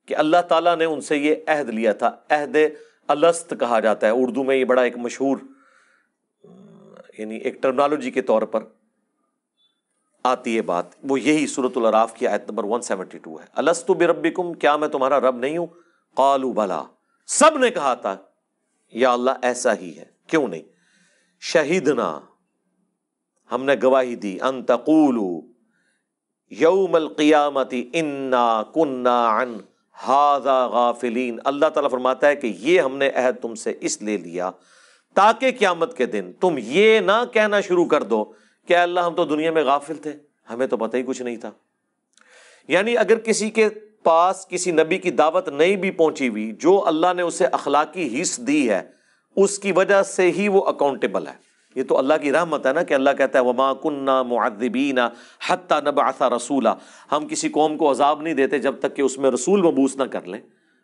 کہ اللہ تعالیٰ نے ان سے یہ عہد لیا تھا۔ عہد الست کہا جاتا ہے اردو میں، یہ بڑا ایک مشہور یعنی ایک ٹرمنالوجی کے طور پر آتی ہے بات، وہ یہی سورۃ الاعراف کی آیت نمبر 172 ہے، الستُ بربکم، کیا میں تمہارا رب نہیں ہوں؟ قالوا بلا، سب نے کہا تھا یا اللہ ایسا ہی ہے، کیوں نہیں؟ شہیدنا، ہم نے گواہی دی، ان تقولوا یوم القیامت انا کنا عن ھذا غافلین، اللہ تعالیٰ فرماتا ہے کہ یہ ہم نے عہد تم سے اس لیے لیا تاکہ قیامت کے دن تم یہ نہ کہنا شروع کر دو کہ اللہ ہم تو دنیا میں غافل تھے، ہمیں تو پتہ ہی کچھ نہیں تھا۔ یعنی اگر کسی کے پاس کسی نبی کی دعوت نہیں بھی پہنچی ہوئی، جو اللہ نے اسے اخلاقی حص دی ہے اس کی وجہ سے ہی وہ اکاؤنٹیبل ہے۔ یہ تو اللہ کی رحمت ہے نا کہ اللہ کہتا ہے وَمَا كُنَّا مُعَذِّبِينَ حَتَّى نَبْعَثَ رَسُولًا، ہم کسی قوم کو عذاب نہیں دیتے جب تک کہ اس میں رسول مبعوث نہ کر لیں۔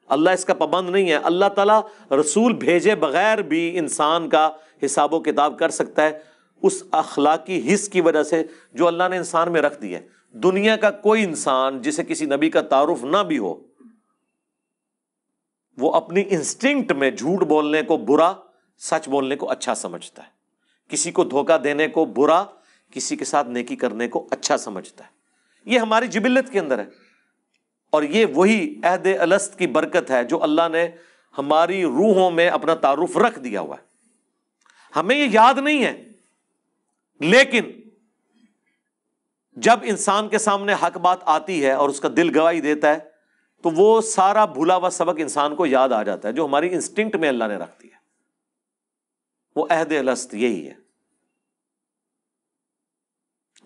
اللہ اس کا پابند نہیں ہے، اللہ تعالیٰ رسول بھیجے بغیر بھی انسان کا حساب و کتاب کر سکتا ہے اس اخلاقی حص کی وجہ سے جو اللہ نے انسان میں رکھ دی ہے۔ دنیا کا کوئی انسان جسے کسی نبی کا تعارف نہ بھی ہو، وہ اپنی انسٹنکٹ میں جھوٹ بولنے کو برا، سچ بولنے کو اچھا سمجھتا ہے، کسی کو دھوکہ دینے کو برا، کسی کے ساتھ نیکی کرنے کو اچھا سمجھتا ہے۔ یہ ہماری جبلت کے اندر ہے، اور یہ وہی عہد الست کی برکت ہے جو اللہ نے ہماری روحوں میں اپنا تعارف رکھ دیا ہوا ہے۔ ہمیں یہ یاد نہیں ہے، لیکن جب انسان کے سامنے حق بات آتی ہے اور اس کا دل گواہی دیتا ہے تو وہ سارا بھولا ہوا سبق انسان کو یاد آ جاتا ہے جو ہماری انسٹنکٹ میں اللہ نے رکھ دیا۔ وہ عہد الست یہی ہے۔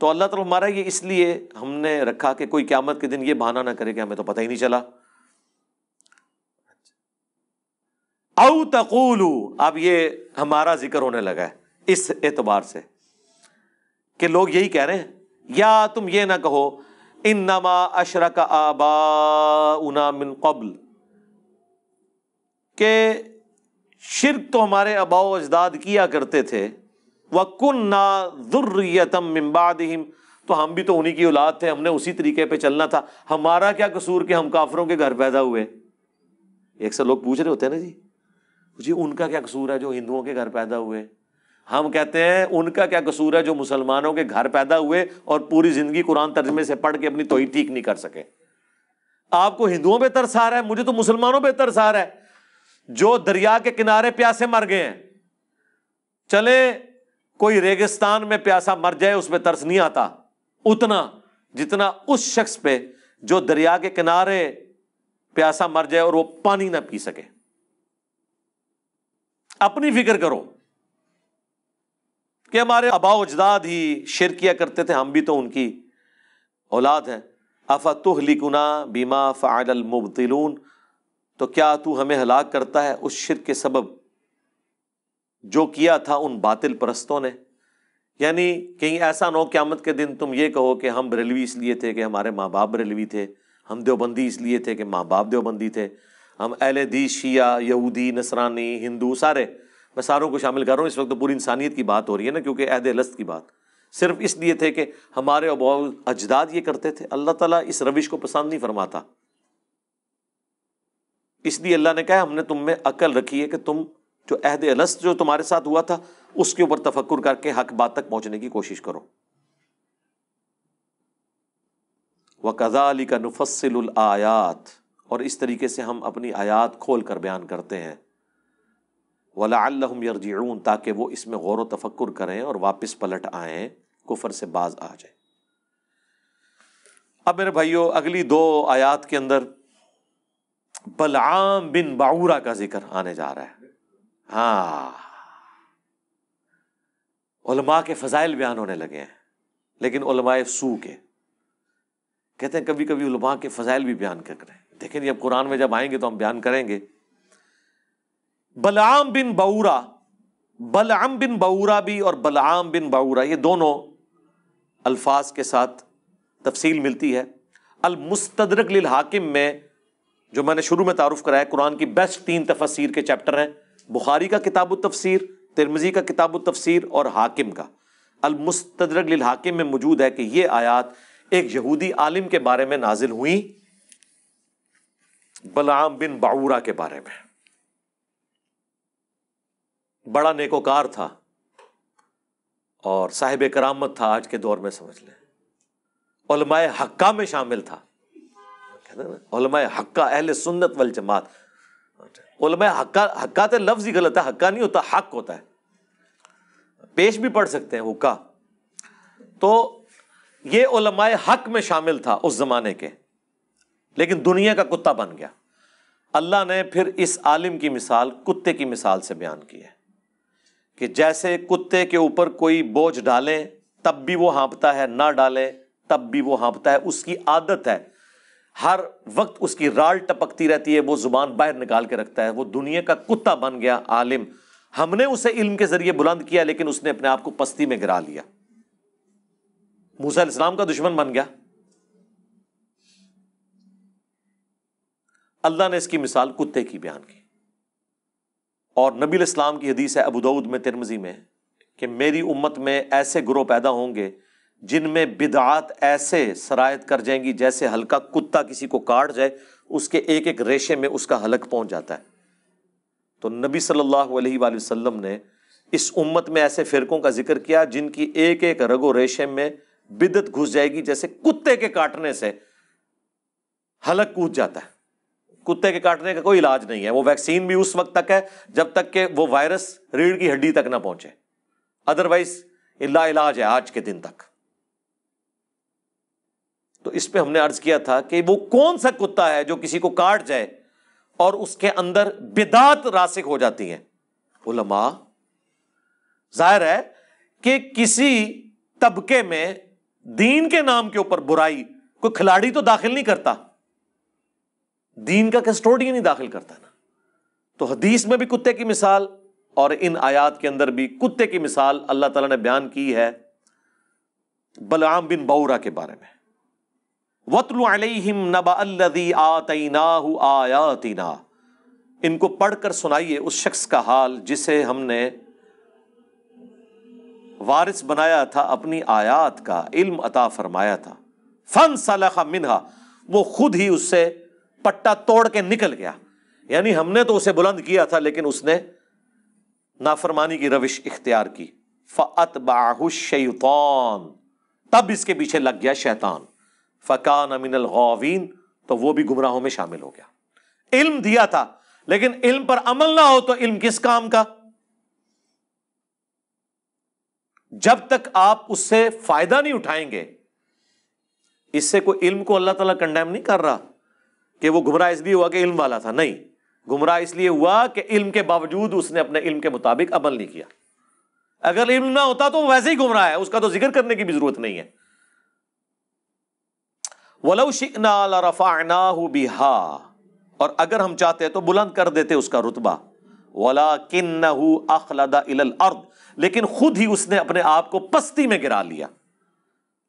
تو اللہ تعالیٰ ہمارا یہ اس لیے ہم نے رکھا کہ کوئی قیامت کے دن یہ بہانہ نہ کرے کہ ہمیں تو پتہ ہی نہیں چلا۔ او تقولوا، اب یہ ہمارا ذکر ہونے لگا ہے اس اعتبار سے کہ لوگ یہی کہہ رہے ہیں، یا تم یہ نہ کہو انما اشرک آباؤنا من قبل، کہ شرک تو ہمارے آباء و اجداد کیا کرتے تھے، وَكُنَّا ذُرِّيَّةً مِّن بَعْدِهِمْ، تو ہم بھی تو انہی کی اولاد تھے، ہم نے اسی طریقے پہ چلنا تھا، ہمارا کیا قصور کہ ہم کافروں کے گھر پیدا ہوئے۔ ایک سا لوگ پوچھ رہے ہوتے ہیں نا جی ان کا کیا قصور ہے جو ہندوؤں کے گھر پیدا ہوئے؟ ہم کہتے ہیں ان کا کیا قصور ہے جو مسلمانوں کے گھر پیدا ہوئے اور پوری زندگی قرآن ترجمے سے پڑھ کے اپنی توحید ٹھیک نہیں کر سکے۔ آپ کو ہندوؤں پہ ترس آ رہا ہے، مجھے تو مسلمانوں پہ ترس آ رہا ہے جو دریا کے کنارے پیاسے مر گئے ہیں۔ چلے کوئی ریگستان میں پیاسا مر جائے اس پہ ترس نہیں آتا اتنا جتنا اس شخص پہ جو دریا کے کنارے پیاسا مر جائے اور وہ پانی نہ پی سکے۔ اپنی فکر کرو کہ ہمارے آباء و اجداد ہی شرک کیا کرتے تھے، ہم بھی تو ان کی اولاد ہیں۔ افتہلکنا بما فعل المبطلون، تو کیا تو ہمیں ہلاک کرتا ہے اس شرک کے سبب جو کیا تھا ان باطل پرستوں نے؟ یعنی کہیں ایسا نہ ہو قیامت کے دن تم یہ کہو کہ ہم بریلوی اس لیے تھے کہ ہمارے ماں باپ بریلوی تھے، ہم دیوبندی اس لیے تھے کہ ماں باپ دیوبندی تھے، ہم اہل حدیث شیعہ یہودی نصرانی ہندو سارے، میں ساروں کو شامل کر رہا ہوں، اس وقت تو پوری انسانیت کی بات ہو رہی ہے نا، کیونکہ عہد الست کی بات صرف اس لیے تھے کہ ہمارے آباء و اجداد یہ کرتے تھے۔ اللہ تعالیٰ اس روش کو پسند نہیں فرماتا، اس لیے اللہ نے کہا ہم نے تم میں عقل رکھی ہے کہ تم جو عہد الست جو تمہارے ساتھ ہوا تھا اس کے اوپر تفکر کر کے حق بات تک پہنچنے کی کوشش کرو۔ وَكَذَلِكَ نُفَصِّلُ الْآيَاتِ، اور اس طریقے سے ہم اپنی آیات کھول کر بیان کرتے ہیں، وَلَعَلَّهُمْ يَرْجِعُونَ، تاکہ وہ اس میں غور و تفکر کریں اور واپس پلٹ آئیں، کفر سے باز آ جائیں۔ اب میرے بھائیو اگلی دو آیات کے اندر بلعام بن بعورہ کا ذکر آنے جا رہا ہے۔ ہاں، علماء کے فضائل بیان ہونے لگے ہیں، لیکن علماء سو کے کہتے ہیں کبھی کبھی علماء کے فضائل بھی بیان کر رہے ہیں، دیکھیں یہ اب قرآن میں جب آئیں گے تو ہم بیان کریں گے۔ بلعام بن بعورہ، بلعم بن بعورہ بھی اور بلعام بن بعورہ یہ دونوں الفاظ کے ساتھ تفصیل ملتی ہے۔ المستدرک للحاکم میں جو میں نے شروع میں تعارف کرایا، قرآن کی بیسٹ 3 تفاسیر کے چیپٹر ہیں، بخاری کا کتاب التفسیر، ترمذی کا کتاب التفسیر اور حاکم کا۔ المستدرک للحاکم میں موجود ہے کہ یہ آیات ایک یہودی عالم کے بارے میں نازل ہوئی، بلعام بن بعورہ کے بارے میں۔ بڑا نیکوکار تھا اور صاحب کرامت تھا، آج کے دور میں سمجھ لیں علماء حقہ میں شامل تھا. علماء حقہ اہل سنت والجماعت. علماء حقہ تو لفظ ہی غلط ہے، حقہ نہیں ہوتا، حق ہوتا ہے. پیش بھی پڑھ سکتے ہیں حقہ. تو یہ علماء حق میں شامل تھا اس زمانے کے، لیکن دنیا کا کتا بن گیا. اللہ نے پھر اس عالم کی مثال کتے کی مثال سے بیان کی ہے کہ جیسے کتے کے اوپر کوئی بوجھ ڈالیں تب بھی وہ ہانپتا ہے، نہ ڈالیں تب بھی وہ ہانپتا ہے. اس کی عادت ہے، ہر وقت اس کی رال ٹپکتی رہتی ہے، وہ زبان باہر نکال کے رکھتا ہے. وہ دنیا کا کتا بن گیا عالم. ہم نے اسے علم کے ذریعے بلند کیا، لیکن اس نے اپنے آپ کو پستی میں گرا لیا. موسیٰ علیہ السلام کا دشمن بن گیا. اللہ نے اس کی مثال کتے کی بیان کی. اور نبی علیہ السلام کی حدیث ہے ابو داؤد میں، ترمذی میں، کہ میری امت میں ایسے گروہ پیدا ہوں گے جن میں بدعات ایسے سرایت کر جائیں گی جیسے ہلکا کتا کسی کو کاٹ جائے، اس کے ایک ایک ریشے میں اس کا حلق پہنچ جاتا ہے. تو نبی صلی اللہ علیہ وآلہ وسلم نے اس امت میں ایسے فرقوں کا ذکر کیا جن کی ایک ایک رگ و ریشے میں بدعت گھس جائے گی، جیسے کتے کے کاٹنے سے حلق کود جاتا ہے. کتے کے کاٹنے کا کوئی علاج نہیں ہے، وہ ویکسین بھی اس وقت تک ہے جب تک کہ وہ وائرس ریڑھ کی ہڈی تک نہ پہنچے، ادروائز لا علاج ہے آج کے دن تک. تو اس پہ ہم نے عرض کیا تھا کہ وہ کون سا کتا ہے جو کسی کو کاٹ جائے اور اس کے اندر بدعات راسخ ہو جاتی ہیں. علماء، ظاہر ہے کہ کسی طبقے میں دین کے نام کے اوپر برائی کوئی کھلاڑی تو داخل نہیں کرتا، دین کا کسٹوڈین نہیں داخل کرتا نا. تو حدیث میں بھی کتے کی مثال اور ان آیات کے اندر بھی کتے کی مثال اللہ تعالیٰ نے بیان کی ہے بلعام بن بعورہ کے بارے میں. وَاتْلُ عَلَيْهِمْ نَبَأَ الَّذِي آتَيْنَاهُ آيَاتِنَا، ان کو پڑھ کر سنائیے اس شخص کا حال جسے ہم نے وارث بنایا تھا اپنی آیات کا، علم عطا فرمایا تھا. فَانْسَلَخَ مِنْهَا، وہ خود ہی اس سے پٹا توڑ کے نکل گیا. یعنی ہم نے تو اسے بلند کیا تھا لیکن اس نے نافرمانی کی روش اختیار کی. فَأَتْبَعَهُ الشَّيْطَانُ، تب اس کے پیچھے لگ گیا شیطان. فَكَانَ مِنَ الْغَاوِينَ، تو وہ بھی گمراہوں میں شامل ہو گیا. علم دیا تھا لیکن علم پر عمل نہ ہو تو علم کس کام کا؟ جب تک آپ اس سے فائدہ نہیں اٹھائیں گے. اس سے کوئی علم کو اللہ تعالیٰ کنڈیم نہیں کر رہا کہ وہ گمراہ اس لیے ہوا کہ علم والا تھا، نہیں، گمراہ اس لیے ہوا کہ علم کے باوجود اس نے اپنے علم کے مطابق عمل نہیں کیا. اگر علم نہ ہوتا تو ویسے ہی گمراہ ہے، اس کا تو ذکر کرنے کی بھی ضرورت نہیں ہے. وَلَوْ شِئْنَا لَرَفَعْنَاهُ بِهَا، اور اگر ہم چاہتے تو بلند کر دیتے اس کا رتبہ. وَلَكِنَّهُ أَخْلَدَ إِلَى الْأَرْضِ، لیکن خود ہی اس نے اپنے آپ کو پستی میں گرا لیا.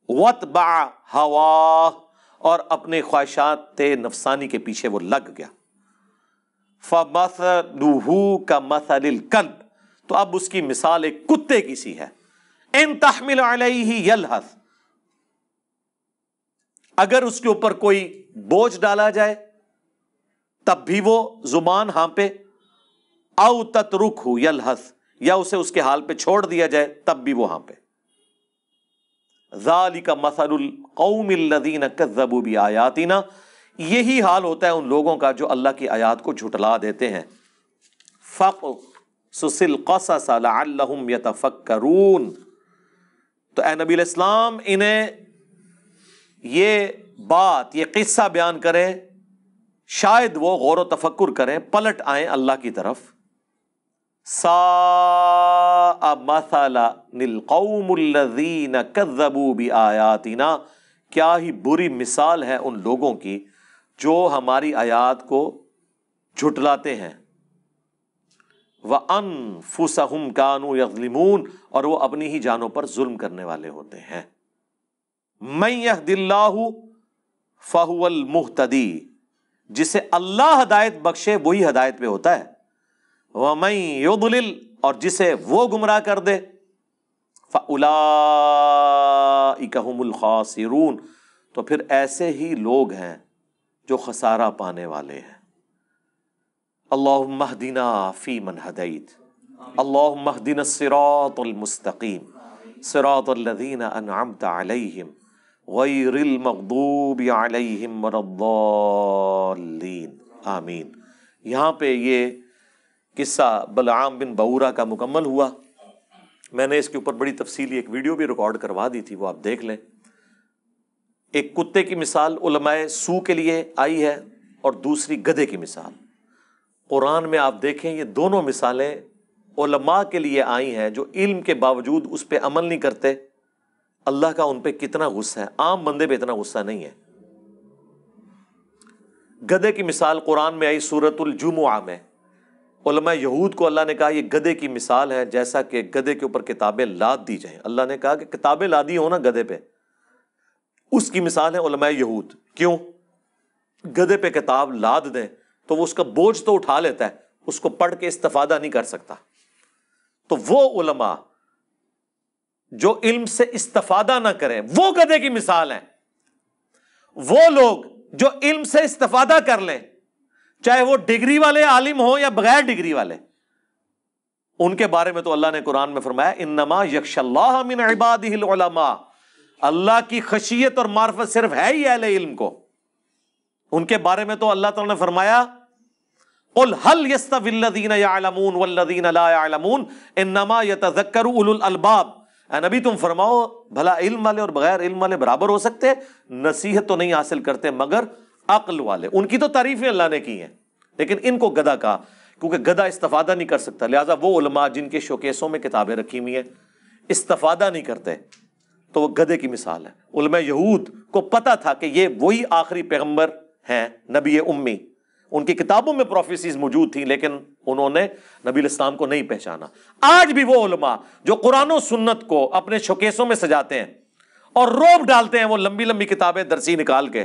وَاتْبَعَ هَوَاهُ، اور اپنے خواہشات نفسانی کے پیچھے وہ لگ گیا. فَمَثَلُهُ كَمَثَلِ الْكَلْبِ، تو اب اس کی مثال ایک کتے کی سی ہے. إِن تَحْمِلْ عَلَيْهِ يَلْهَثْ، اگر اس کے اوپر کوئی بوجھ ڈالا جائے تب بھی وہ زبان ہانپے. او تترکہ یلہث، یا اسے اس کے حال پہ چھوڑ دیا جائے تب بھی وہ ہانپے. ذالک مثل القوم الذین کذبوا بآیاتنا، یہی حال ہوتا ہے ان لوگوں کا جو اللہ کی آیات کو جھٹلا دیتے ہیں. فقصص القصص لعلہم یتفکرون، تو اے نبی علیہ السلام انہیں یہ بات، یہ قصہ بیان کریں، شاید وہ غور و تفکر کریں، پلٹ آئیں اللہ کی طرف. ساء مثلا للقوم الذین کذبوا بآیاتنا، کیا ہی بری مثال ہے ان لوگوں کی جو ہماری آیات کو جھٹلاتے ہیں. وَأَنفُسَهُمْ كَانُوا يَظْلِمُونَ، اور وہ اپنی ہی جانوں پر ظلم کرنے والے ہوتے ہیں. مَن يَهْدِ اللَّهُ فَهُوَ الْمُهْتَدِي، جسے اللہ ہدایت بخشے وہی ہدایت پہ ہوتا ہے. وَمَن يُضْلِلْ، اور جسے وہ گمراہ کر دے، فَأُولَئِكَ هُمُ الْخَاسِرُونَ، تو پھر ایسے ہی لوگ ہیں جو خسارہ پانے والے ہیں. اللہم اہدنا فیمن ہدیت، اللہم اہدنا الصراط المستقیم صراط الذین انعمت علیہم غیر المغضوب علیہم ولا الضالین آمین۔ یہاں پہ یہ قصہ بلعام بن بعورہ کا مکمل ہوا۔ میں نے اس کے اوپر بڑی تفصیلی ایک ویڈیو بھی ریکارڈ کروا دی تھی، وہ آپ دیکھ لیں۔ ایک کتے کی مثال علماء سو کے لیے آئی ہے اور دوسری گدھے کی مثال۔ قرآن میں آپ دیکھیں یہ دونوں مثالیں علماء کے لیے آئی ہیں جو علم کے باوجود اس پہ عمل نہیں کرتے۔ اللہ کا ان پہ کتنا غصہ ہے، عام بندے پہ اتنا غصہ نہیں ہے۔ گدھے کی مثال قرآن میں آئی سورۃ الجمعہ میں۔ علماء یہود کو اللہ نے کہا یہ گدھے کی مثال ہے، جیسا کہ گدھے کے اوپر کتابیں لاد دی جائیں۔ اللہ نے کہا کہ کتابیں لادی ہو نا گدھے پہ، اس کی مثال ہے علماء یہود۔ کیوں؟ گدھے پہ کتاب لاد دیں تو وہ اس کا بوجھ تو اٹھا لیتا ہے، اس کو پڑھ کے استفادہ نہیں کر سکتا۔ تو وہ علماء جو علم سے استفادہ نہ کریں وہ گدھے کی مثال ہیں۔ وہ لوگ جو علم سے استفادہ کر لیں، چاہے وہ ڈگری والے عالم ہوں یا بغیر ڈگری والے، ان کے بارے میں تو اللہ نے قرآن میں فرمایا انما یخشی اللہ من عبادہ العلماء، اللہ کی خشیت اور معرفت صرف ہے ہی اہل علم کو۔ ان کے بارے میں تو اللہ تعالیٰ نے فرمایا قل هل يستوي الذين يعلمون والذين لا يعلمون انما يتذكر اولو الالباب، اے نبی تم فرماؤ بھلا علم والے اور بغیر علم والے برابر ہو سکتے؟ نصیحت تو نہیں حاصل کرتے مگر عقل والے۔ ان کی تو تعریفیں اللہ نے کی ہیں، لیکن ان کو گدھا کہا کیونکہ گدھا استفادہ نہیں کر سکتا۔ لہٰذا وہ علماء جن کے شوکیسوں میں کتابیں رکھی ہوئی ہیں استفادہ نہیں کرتے تو وہ گدھے کی مثال ہے۔ علماء یہود کو پتہ تھا کہ یہ وہی آخری پیغمبر ہیں، نبی امی، ان کی کتابوں میں پروفیسیز موجود تھیں لیکن انہوں نے نبی الاسلام کو نہیں پہچانا۔ آج بھی وہ علماء جو قرآن و سنت کو اپنے شوکیسوں میں سجاتے ہیں اور روب ڈالتے ہیں وہ لمبی لمبی کتابیں درسی نکال کے،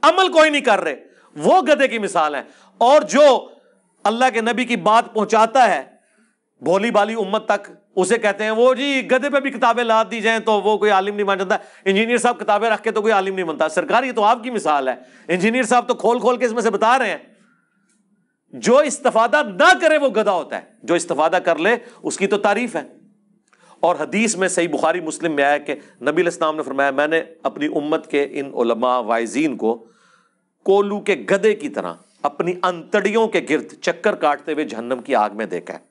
عمل کوئی نہیں کر رہے، وہ گدھے کی مثال ہے۔ اور جو اللہ کے نبی کی بات پہنچاتا ہے بھولی بالی امت تک، اسے کہتے ہیں وہ جی گدھے پہ بھی کتابیں لاد دی جائیں تو وہ کوئی عالم نہیں بن جاتا، انجینئر صاحب کتابیں رکھ کے تو کوئی عالم نہیں بنتا۔ سرکار یہ تو آپ کی مثال ہے، انجینئر صاحب تو کھول کھول کے اس میں سے بتا رہے ہیں۔ جو استفادہ نہ کرے وہ گدھا ہوتا ہے، جو استفادہ کر لے اس کی تو تعریف ہے۔ اور حدیث میں صحیح بخاری مسلم میں آیا کہ نبی علیہ السلام نے فرمایا میں نے اپنی امت کے ان علماء واعظین کو کولو کے گدھے کی طرح اپنی انتڑیوں کے گرد چکر کاٹتے ہوئے جہنم کی آگ میں دیکھا ہے۔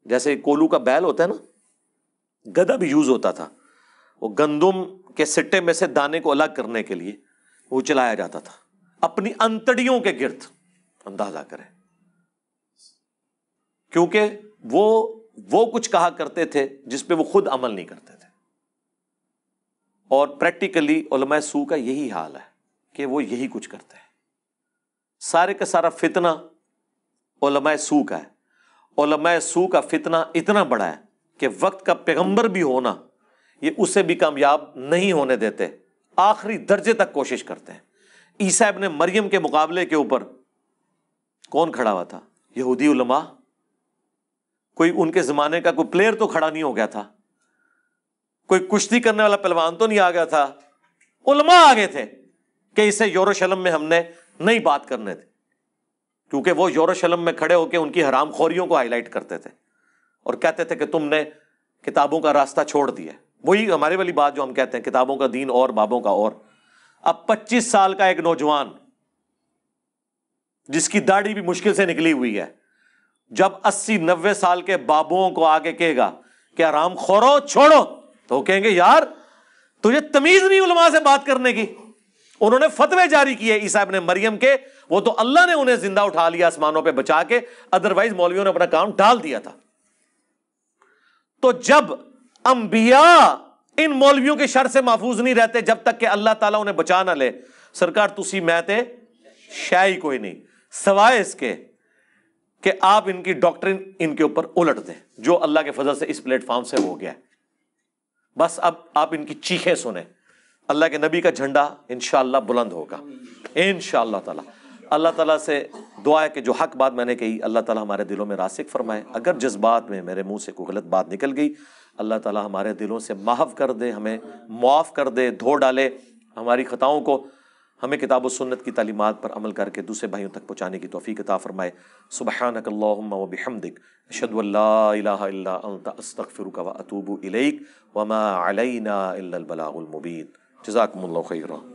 جیسے کولو کا بیل ہوتا ہے نا، گدھا بھی یوز ہوتا تھا، وہ گندم کے سٹے میں سے دانے کو الگ کرنے کے لیے وہ چلایا جاتا تھا اپنی انتڑیوں کے گرد۔ اندازہ کریں، کیونکہ وہ کچھ کہا کرتے تھے جس پہ وہ خود عمل نہیں کرتے تھے۔ اور پریکٹیکلی علماء سو کا یہی حال ہے کہ وہ یہی کچھ کرتے ہیں۔ سارے کا سارا فتنہ علماء سو کا ہے۔ علماء سو کا فتنہ اتنا بڑا ہے کہ وقت کا پیغمبر بھی ہونا یہ اسے بھی کامیاب نہیں ہونے دیتے، آخری درجے تک کوشش کرتے ہیں۔ عیسیٰ ابن مریم کے مقابلے کے اوپر کون کھڑا ہوا تھا؟ یہودی علماء۔ کوئی ان کے زمانے کا کوئی پلیئر تو کھڑا نہیں ہو گیا تھا، کوئی کشتی کرنے والا پہلوان تو نہیں آ گیا تھا، علماء آگے تھے کہ اسے یروشلم میں ہم نے نہیں بات کرنے تھے، کیونکہ وہ یروشلم میں کھڑے ہو کے ان کی حرام خوریوں کو ہائی لائٹ کرتے تھے اور کہتے تھے کہ تم نے کتابوں کا راستہ چھوڑ دیا۔ وہی ہمارے والی بات جو ہم کہتے ہیں کتابوں کا دین اور بابوں کا اور۔ اب 25 سال کا ایک نوجوان جس کی داڑھی بھی مشکل سے نکلی ہوئی ہے، جب 80-90 سال کے بابوں کو آگے کہے گا کہ حرام خورو چھوڑو، تو وہ کہیں گے یار تجھے تمیز نہیں علماء سے بات کرنے کی۔ انہوں نے فتوے جاری کیے عیسیٰ ابن مریم کے، وہ تو اللہ نے انہیں زندہ اٹھا لیا آسمانوں پہ بچا کے، ادروائز مولویوں نے اپنا کام ڈال دیا تھا۔ تو جب انبیاء ان مولویوں کے شر سے محفوظ نہیں رہتے جب تک کہ اللہ تعالیٰ انہیں بچا نہ لے، سرکار تسی میں تے شاہی کوئی نہیں سوائے اس کے کہ آپ ان کی ڈاکٹرن ان کے اوپر الٹ دیں، جو اللہ کے فضل سے اس پلیٹ فارم سے ہو گیا ہے۔ بس اب آپ ان کی چیخیں سنیں، اللہ کے نبی کا جھنڈا انشاءاللہ بلند ہوگا انشاءاللہ تعالی۔ اللہ تعالیٰ سے دعا ہے کہ جو حق بات میں نے کہی اللہ تعالیٰ ہمارے دلوں میں راسخ فرمائے، اگر جذبات میں میرے منہ سے کوئی غلط بات نکل گئی اللہ تعالیٰ ہمارے دلوں سے محو کر دے، ہمیں معاف کر دے، دھو ڈالے ہماری خطاؤں کو، ہمیں کتاب و سنت کی تعلیمات پر عمل کر کے دوسرے بھائیوں تک پہنچانے کی توفیق عطا فرمائے۔ سبحانک اللہم و بحمدک اشہد ان لا الہ الا انت استغفرک و اتوب الیک وما علینا الا البلاغ المبین۔ جزاکم اللہ خیرہ.